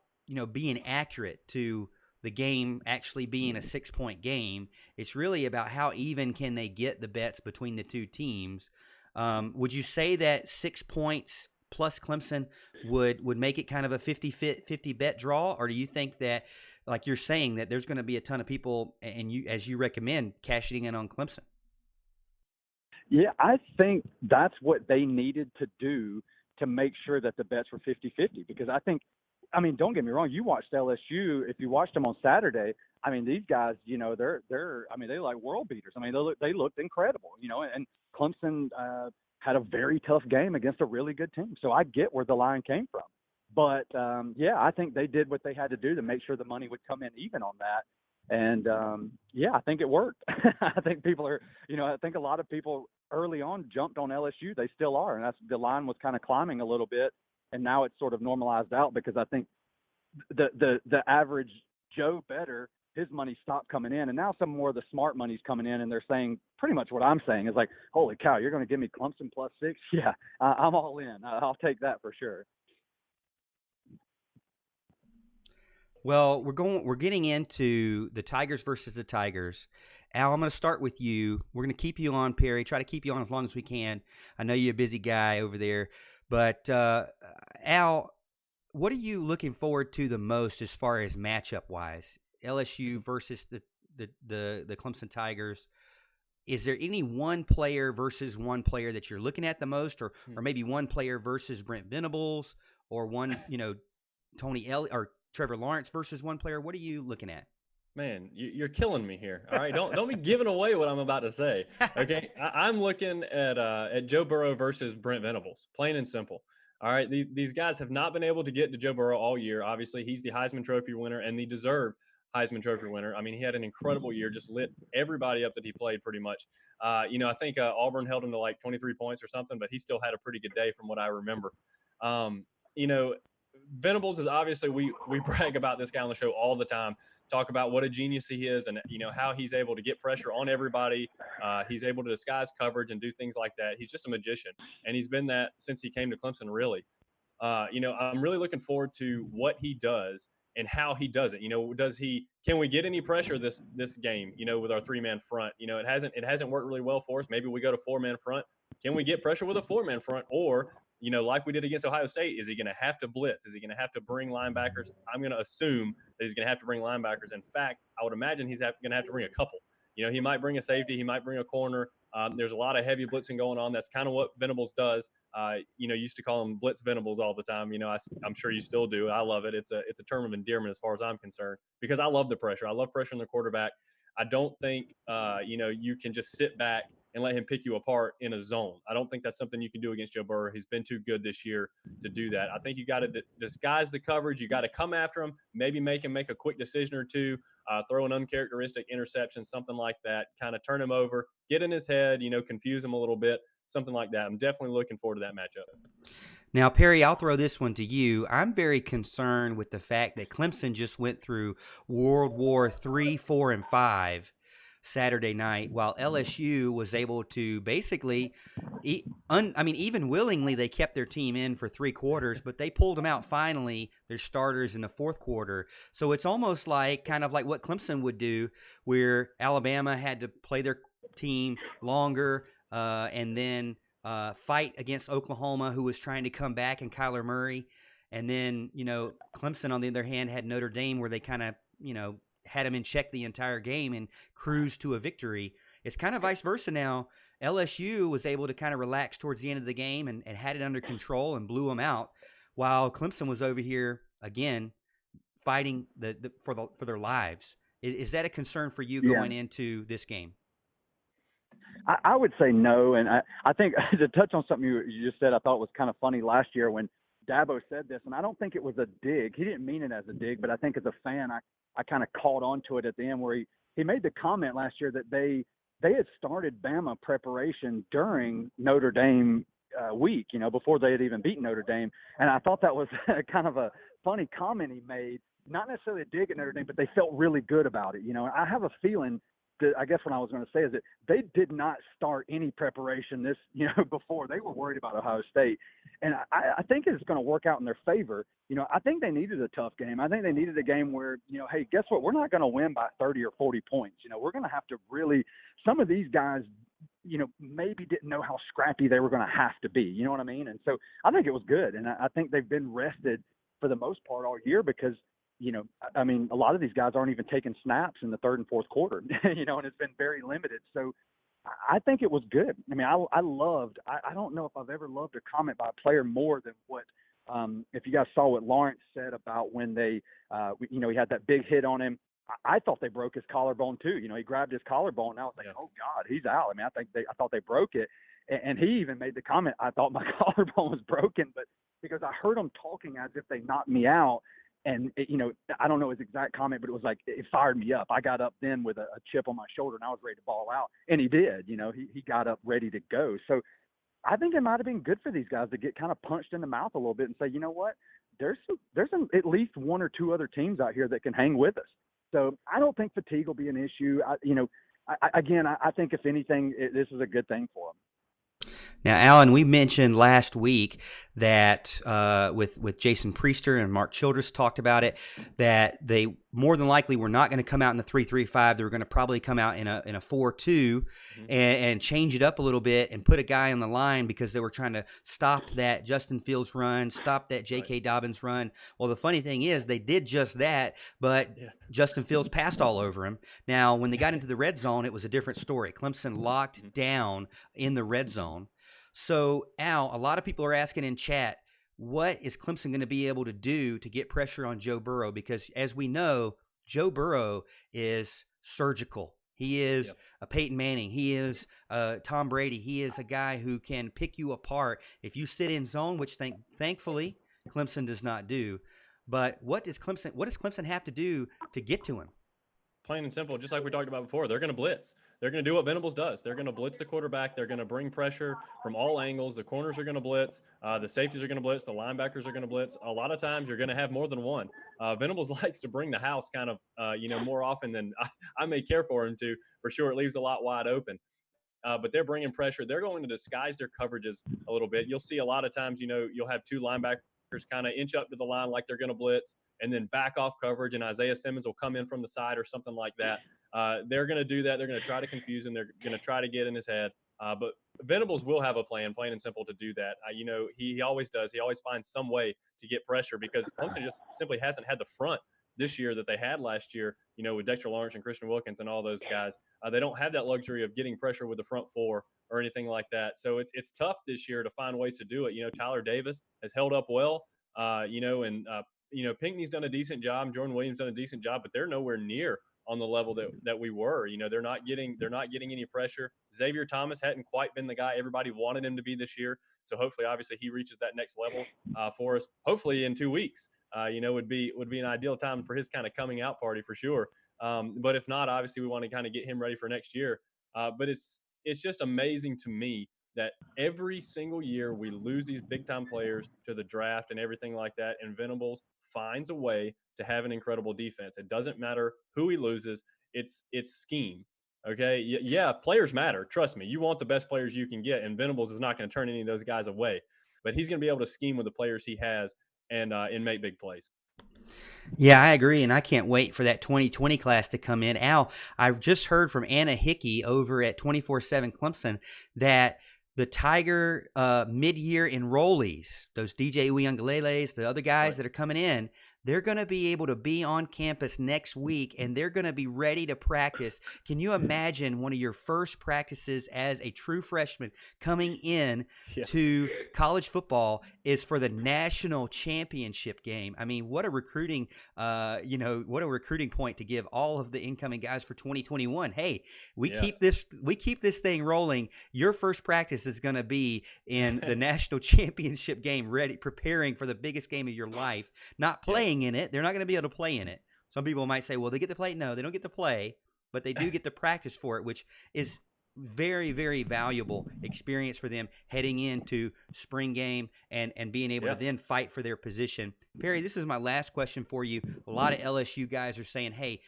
being accurate to the game actually being a 6-point game. It's really about how even can they get the bets between the two teams. Would you say that 6 points plus Clemson would make it kind of a 50-50 bet draw? Or do you think that, like you're saying, that there's going to be a ton of people, and you, as you recommend, cashing in on Clemson? Yeah, I think that's what they needed to do to make sure that the bets were 50-50, because don't get me wrong, you watched LSU. If you watched them on Saturday, these guys, they're like world beaters. They looked incredible, and Clemson had a very tough game against a really good team. So I get where the line came from. But, I think they did what they had to do to make sure the money would come in even on that. And, I think it worked. I think I think a lot of people early on jumped on LSU. They still are. And the line was kind of climbing a little bit. And now it's sort of normalized out, because I think the average Joe bettor, his money stopped coming in. And now some more of the smart money's coming in, and they're saying pretty much what I'm saying is like, holy cow, you're going to give me Clemson +6? Yeah, I'm all in. I'll take that for sure. Well, we're getting into the Tigers versus the Tigers. Al, I'm going to start with you. We're going to keep you on, Perry. Try to keep you on as long as we can. I know you're a busy guy over there. But, Al, what are you looking forward to the most as far as matchup-wise? LSU versus the Clemson Tigers. Is there any one player versus one player that you're looking at the most, or maybe one player versus Brent Venables, or one, Tony Elliott or Trevor Lawrence versus one player? What are you looking at? Man, you're killing me here. All right, don't be giving away what I'm about to say. Okay, I'm looking at Joe Burrow versus Brent Venables, plain and simple. All right, these guys have not been able to get to Joe Burrow all year. Obviously, he's the Heisman Trophy winner and the deserved Heisman Trophy winner. He had an incredible year, just lit everybody up that he played pretty much. I think Auburn held him to like 23 points or something, but he still had a pretty good day from what I remember. Venables is obviously, we brag about this guy on the show all the time, talk about what a genius he is, and how he's able to get pressure on everybody. He's able to disguise coverage and do things like that. He's just a magician, and he's been that since he came to Clemson, really. I'm really looking forward to what he does and how he does it. Can we get any pressure this game, with our 3-man front? It hasn't worked really well for us. Maybe we go to 4-man front. Can we get pressure with a 4-man front? Or like we did against Ohio State, is he going to have to blitz? Is he going to have to bring linebackers? I'm going to assume that he's going to have to bring linebackers. In fact, I would imagine he's going to have to bring a couple. He might bring a safety. He might bring a corner. There's a lot of heavy blitzing going on. That's kind of what Venables does. Used to call him Blitz Venables all the time. I'm sure you still do. I love it. It's a term of endearment as far as I'm concerned, because I love the pressure. I love pressure on the quarterback. I don't think, you can just sit back and let him pick you apart in a zone. I don't think that's something you can do against Joe Burrow. He's been too good this year to do that. I think you got to disguise the coverage. You got to come after him, maybe make him make a quick decision or two, throw an uncharacteristic interception, something like that, kind of turn him over, get in his head, confuse him a little bit, something like that. I'm definitely looking forward to that matchup. Now, Perry, I'll throw this one to you. I'm very concerned with the fact that Clemson just went through World War III, 4, and 5 Saturday night, while LSU was able to basically, even willingly, they kept their team in for 3 quarters, but they pulled them out finally, their starters in the fourth quarter. So it's almost like kind of like what Clemson would do, where Alabama had to play their team longer and then fight against Oklahoma, who was trying to come back, and Kyler Murray. And then, Clemson, on the other hand, had Notre Dame, where they kind of, had them in check the entire game and cruised to a victory. It's kind of vice versa now. LSU was able to kind of relax towards the end of the game and had it under control and blew them out, while Clemson was over here, again, fighting for their lives. Is that a concern for you going into this game? I would say no. And I think to touch on something you just said, I thought was kind of funny last year when Dabo said this, and I don't think it was a dig. He didn't mean it as a dig, but I think as a fan, I kind of caught on to it at the end where he made the comment last year that they had started Bama preparation during Notre Dame week, before they had even beaten Notre Dame. And I thought that was kind of a funny comment he made, not necessarily a dig at Notre Dame, but they felt really good about it. I have a feeling that, I guess what I was going to say is that they did not start any preparation before. They were worried about Ohio State. And I think it's going to work out in their favor. I think they needed a tough game. I think they needed a game where, hey, guess what? We're not going to win by 30 or 40 points. We're going to have to really – some of these guys, maybe didn't know how scrappy they were going to have to be. You know what I mean? And so I think it was good. And I think they've been rested for the most part all year because – a lot of these guys aren't even taking snaps in the third and fourth quarter, and it's been very limited. So I think it was good. I mean, I don't know if I've ever loved a comment by a player more than what, if you guys saw what Lawrence said about when they, he had that big hit on him. I thought they broke his collarbone too. He grabbed his collarbone, and I was like, oh God, he's out. I mean, I thought they broke it. And he even made the comment, I thought my collarbone was broken, but because I heard him talking as if they knocked me out. And, I don't know his exact comment, but it was like, it fired me up. I got up then with a chip on my shoulder and I was ready to ball out. And he did, he got up ready to go. So I think it might've been good for these guys to get kind of punched in the mouth a little bit and say, you know what, there's at least one or two other teams out here that can hang with us. So I don't think fatigue will be an issue. I think if anything, this is a good thing for them. Now, Alan, we mentioned last week that with Jason Priester and Mark Childress talked about it, that they more than likely were not going to come out in the 3-3-5. They were going to probably come out in a 4-2 and change it up a little bit and put a guy on the line because they were trying to stop that Justin Fields run, stop that J.K. Dobbins run. Well, the funny thing is they did just that, but Justin Fields passed all over him. Now, when they got into the red zone, it was a different story. Clemson locked down in the red zone. So, Al, a lot of people are asking in chat, what is Clemson going to be able to do to get pressure on Joe Burrow? Because as we know, Joe Burrow is surgical. He is a Peyton Manning. He is Tom Brady. He is a guy who can pick you apart if you sit in zone, which thankfully Clemson does not do. But what does Clemson have to do to get to him? Plain and simple, just like we talked about before, they're going to blitz. They're going to do what Venables does. They're going to blitz the quarterback. They're going to bring pressure from all angles. The corners are going to blitz. The safeties are going to blitz. The linebackers are going to blitz. A lot of times you're going to have more than one. Venables likes to bring the house kind of, more often than I may care for him to. For sure, it leaves a lot wide open. But they're bringing pressure. They're going to disguise their coverages a little bit. You'll see a lot of times, you'll have two linebackers kind of inch up to the line like they're going to blitz and then back off coverage, and Isaiah Simmons will come in from the side or something like that. They're going to do that. They're going to try to confuse him. They're going to try to get in his head. But Venables will have a plan, plain and simple, to do that. He always does. He always finds some way to get pressure because Clemson just simply hasn't had the front this year that they had last year, with Dexter Lawrence and Christian Wilkins and all those guys. They don't have that luxury of getting pressure with the front four or anything like that. So it's tough this year to find ways to do it. Tyler Davis has held up well, Pinkney's done a decent job. Jordan Williams done a decent job, but they're nowhere near on the level that we were. They're not getting any pressure. Xavier Thomas hadn't quite been the guy everybody wanted him to be this year. So hopefully, obviously, he reaches that next level for us. Hopefully, in 2 weeks, would be an ideal time for his kind of coming out party for sure. But if not, obviously, we want to kind of get him ready for next year. But it's just amazing to me that every single year we lose these big time players to the draft and everything like that, and Venables finds a way to have an incredible defense. It doesn't matter who he loses. It's scheme. Okay. Yeah. Players matter. Trust me. You want the best players you can get, and Venables is not going to turn any of those guys away, but he's going to be able to scheme with the players he has and make big plays. Yeah, I agree, and I can't wait for that 2020 class to come in. Al, I've just heard from Anna Hickey over at 24/7 Clemson that the Tiger mid-year enrollees, those DJ Uyungaleles, the other guys that are coming in, they're going to be able to be on campus next week, and they're going to be ready to practice. Can you imagine one of your first practices as a true freshman coming in to college football is for the national championship game? I mean, what a recruiting, what a recruiting point to give all of the incoming guys for 2021. Hey, we keep this thing rolling. Your first practice is going to be in the national championship game, ready, preparing for the biggest game of your life, not playing in it. They're not going to be able to play in it. Some people might say, well, they get to play. No, they don't get to play, but they do get to practice for it, which is very, very valuable experience for them heading into spring game and being able to then fight for their position. Perry, this is my last question for you. A lot of LSU guys are saying, hey,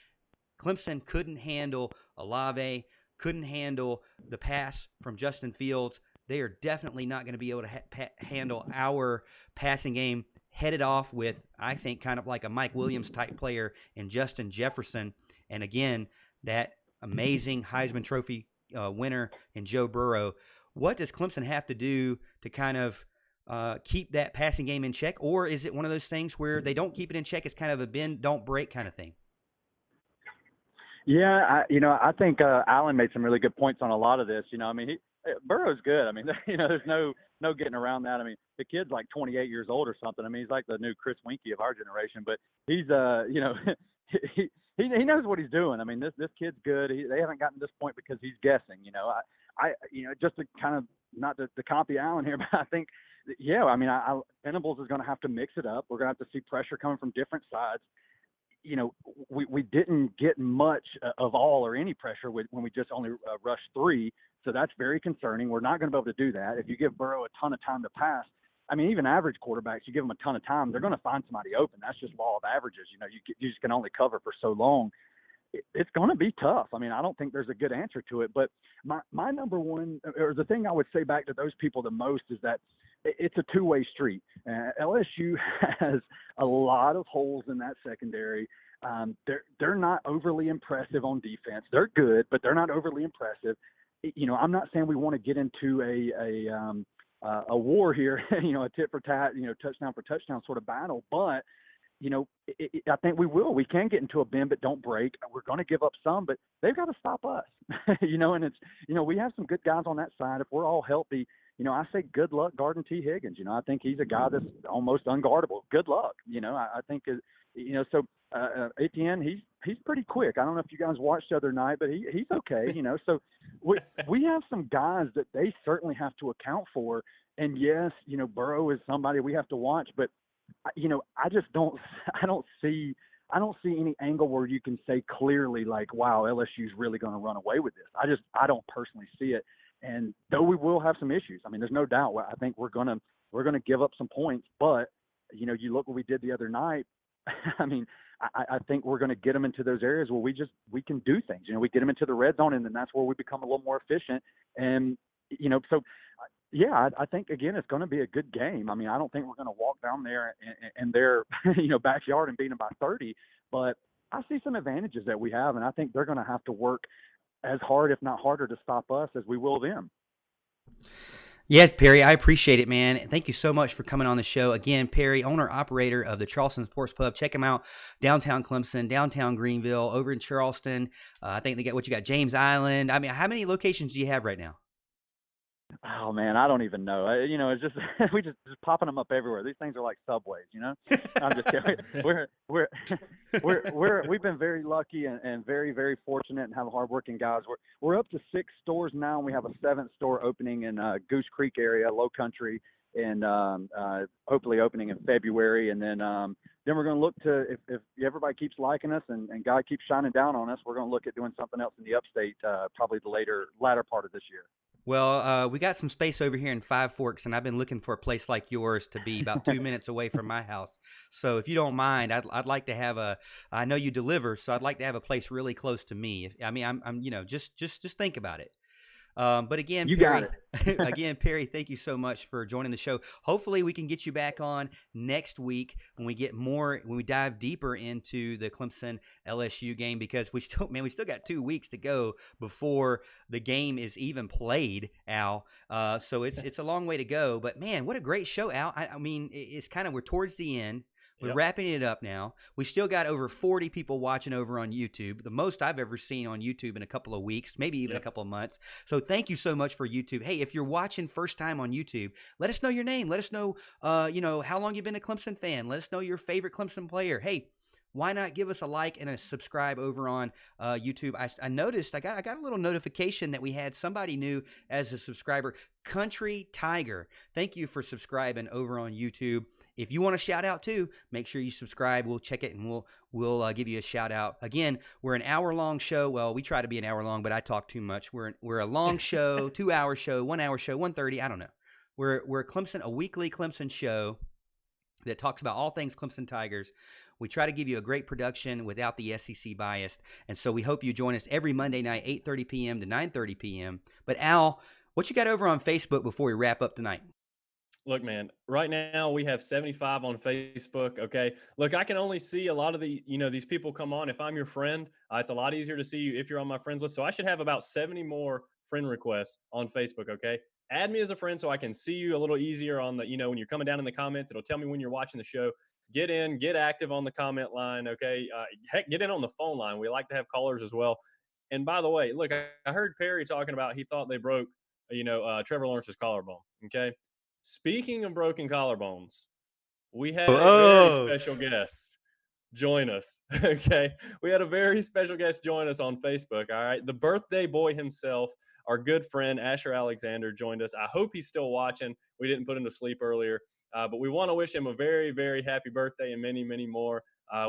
Clemson couldn't handle Olave, couldn't handle the pass from Justin Fields. They are definitely not going to be able to handle our passing game, headed off with, I think, kind of like a Mike Williams type player in Justin Jefferson. And again, that amazing Heisman Trophy winner in Joe Burrow. What does Clemson have to do to kind of keep that passing game in check? Or is it one of those things where they don't keep it in check? It's kind of a bend, don't break kind of thing. Yeah, I think Allen made some really good points on a lot of this. I mean, Burrow's good. I mean, there's no getting around that. I mean, the kid's like 28 years old or something. I mean, he's like the new Chris Winkie of our generation, but he's he knows what he's doing. I mean, this kid's good. They haven't gotten to this point because he's guessing. I just to kind of not to copy Allen here, but I think, Venables is going to have to mix it up. We're going to have to see pressure coming from different sides. We didn't get much of all or any pressure when we just only rushed 3. So that's very concerning. We're not going to be able to do that. If you give Burrow a ton of time to pass, I mean, even average quarterbacks, you give them a ton of time, they're going to find somebody open. That's just law of averages. You just can only cover for so long. It's going to be tough. I mean, I don't think there's a good answer to it. But my number one, or the thing I would say back to those people the most is that it's a two-way street. LSU has a lot of holes in that secondary. They're not overly impressive on defense. They're good, but they're not overly impressive. I'm not saying we want to get into a war here, a tit for tat, touchdown for touchdown sort of battle. But, I think we will. We can get into a bend, but don't break. We're going to give up some, but they've got to stop us, and it's, we have some good guys on that side. If we're all healthy, I say good luck guarding T. Higgins. I think he's a guy that's almost unguardable. Good luck. I think, so Etienne, he's pretty quick. I don't know if you guys watched the other night, but he's okay. So we have some guys that they certainly have to account for. And yes, Burrow is somebody we have to watch, but I don't see any angle where you can say clearly like, wow, LSU's really going to run away with this. I don't personally see it. And though we will have some issues, I mean, there's no doubt. I think we're gonna give up some points, but you look what we did the other night. I mean, I think we're going to get them into those areas where we can do things. We get them into the red zone, and then that's where we become a little more efficient. And so yeah, I think again it's going to be a good game. I mean, I don't think we're going to walk down there in their backyard and beat them by 30, but I see some advantages that we have, and I think they're going to have to work as hard, if not harder, to stop us as we will them. Yeah, Perry, I appreciate it, man. Thank you so much for coming on the show. Again, Perry, owner-operator of the Charleston Sports Pub. Check him out, downtown Clemson, downtown Greenville, over in Charleston. I think they got James Island. I mean, how many locations do you have right now? Oh man, I don't even know. It's just we just popping them up everywhere. These things are like subways, I'm just kidding. We've been very lucky and very, very fortunate and have hardworking guys. We're up to 6 stores now, and we have a 7th store opening in Goose Creek area, Low Country, and hopefully opening in February. And then we're going to look to, if everybody keeps liking us and God keeps shining down on us, we're going to look at doing something else in the upstate, probably the latter part of this year. Well, we got some space over here in Five Forks, and I've been looking for a place like yours to be about 2 minutes away from my house. So if you don't mind, I'd like to have I know you deliver, so I'd like to have a place really close to me. I mean, I'm just think about it. But again, You Perry, got again, Perry, thank you so much for joining the show. Hopefully we can get you back on next week when we dive deeper into the Clemson LSU game, because we still got 2 weeks to go before the game is even played, Al. So it's a long way to go, but man, what a great show, Al. I mean, we're towards the end. We're wrapping it up now. We still got over 40 people watching over on YouTube, the most I've ever seen on YouTube in a couple of weeks, maybe even a couple of months. So thank you so much for YouTube. Hey, if you're watching first time on YouTube, let us know your name. Let us know, how long you've been a Clemson fan. Let us know your favorite Clemson player. Hey, why not give us a like and a subscribe over on YouTube? I noticed I got a little notification that we had somebody new as a subscriber, Country Tiger. Thank you for subscribing over on YouTube. If you want a shout out too, make sure you subscribe. We'll check it and we'll give you a shout out. Again, we're an hour-long show. Well, we try to be an hour long, but I talk too much. We're a long show, 2-hour show, 1-hour show, 1:30. I don't know. We're a weekly Clemson show that talks about all things Clemson Tigers. We try to give you a great production without the SEC bias, and so we hope you join us every Monday night, 8:30 p.m. to 9:30 p.m. But Al, what you got over on Facebook before we wrap up tonight? Look, man, right now we have 75 on Facebook. Okay. Look, I can only see a lot of these people come on. If I'm your friend, it's a lot easier to see you if you're on my friends list. So I should have about 70 more friend requests on Facebook. Okay. Add me as a friend so I can see you a little easier on the, when you're coming down in the comments, it'll tell me when you're watching the show. Get in, get active on the comment line. Okay. Heck, get in on the phone line. We like to have callers as well. And by the way, look, I heard Perry talking about, he thought they broke, Trevor Lawrence's collarbone. Okay. Speaking of broken collarbones, we had a very special guest join us. Okay. We had a very special guest join us on Facebook. All right. The birthday boy himself, our good friend Asher Alexander, joined us. I hope he's still watching. We didn't put him to sleep earlier, but we want to wish him a very, very happy birthday and many, many more.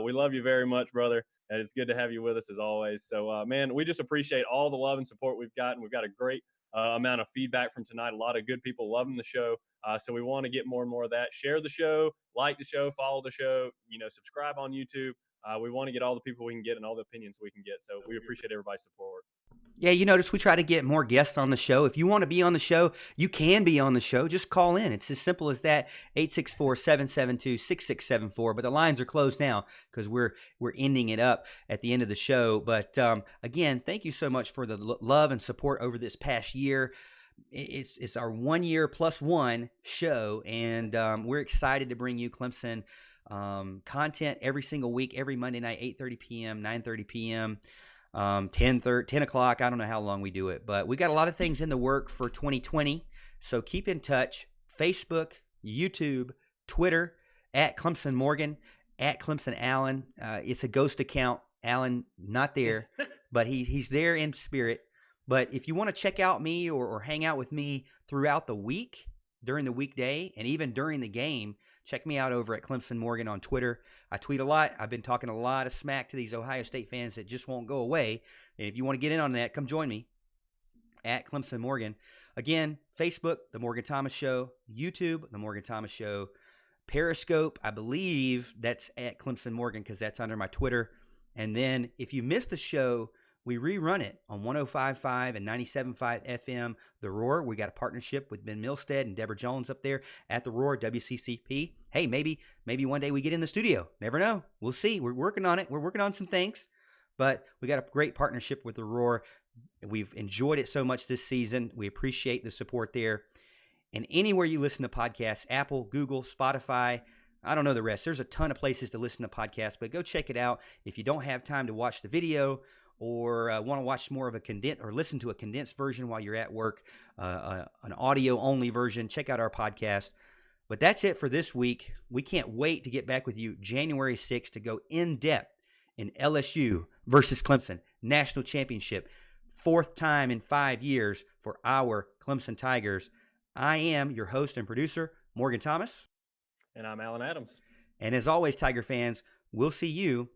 We love you very much, brother. And it's good to have you with us as always. So, man, we just appreciate all the love and support we've gotten. We've got a great amount of feedback from tonight. A lot of good people loving the show. So we want to get more and more of that. Share the show, like the show, follow the show, subscribe on YouTube. We want to get all the people we can get and all the opinions we can get. So we appreciate everybody's support. Yeah, you notice we try to get more guests on the show. If you want to be on the show, you can be on the show. Just call in. It's as simple as that, 864-772-6674. But the lines are closed now because we're ending it up at the end of the show. But again, thank you so much for the love and support over this past year. It's our 1 year plus one show, and we're excited to bring you Clemson content every single week, every Monday night, 8:30 p.m., 9:30 p.m., 10 o'clock. I don't know how long we do it, but we got a lot of things in the work for 2020. So keep in touch. Facebook, YouTube, Twitter, at Clemson Morgan, at Clemson Allen. It's a ghost account. Allen not there, but he's there in spirit. But if you want to check out me or hang out with me throughout the week, during the weekday, and even during the game, check me out over at Clemson Morgan on Twitter. I tweet a lot. I've been talking a lot of smack to these Ohio State fans that just won't go away. And if you want to get in on that, come join me at Clemson Morgan. Again, Facebook, The Morgan Thomas Show. YouTube, The Morgan Thomas Show. Periscope, I believe that's at Clemson Morgan because that's under my Twitter. And then if you missed the show, we rerun it on 105.5 and 97.5 FM, The Roar. We got a partnership with Ben Milstead and Deborah Jones up there at The Roar, WCCP. Hey, maybe one day we get in the studio. Never know. We'll see. We're working on it. We're working on some things. But we got a great partnership with The Roar. We've enjoyed it so much this season. We appreciate the support there. And anywhere you listen to podcasts, Apple, Google, Spotify, I don't know the rest. There's a ton of places to listen to podcasts, but go check it out. If you don't have time to watch the video, or want to watch more of a condensed or listen to a condensed version while you're at work, an audio-only version, check out our podcast. But that's it for this week. We can't wait to get back with you January 6th to go in-depth in LSU versus Clemson, national championship, 4th time in 5 years for our Clemson Tigers. I am your host and producer, Morgan Thomas. And I'm Alan Adams. And as always, Tiger fans, we'll see you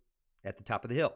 at the top of the hill.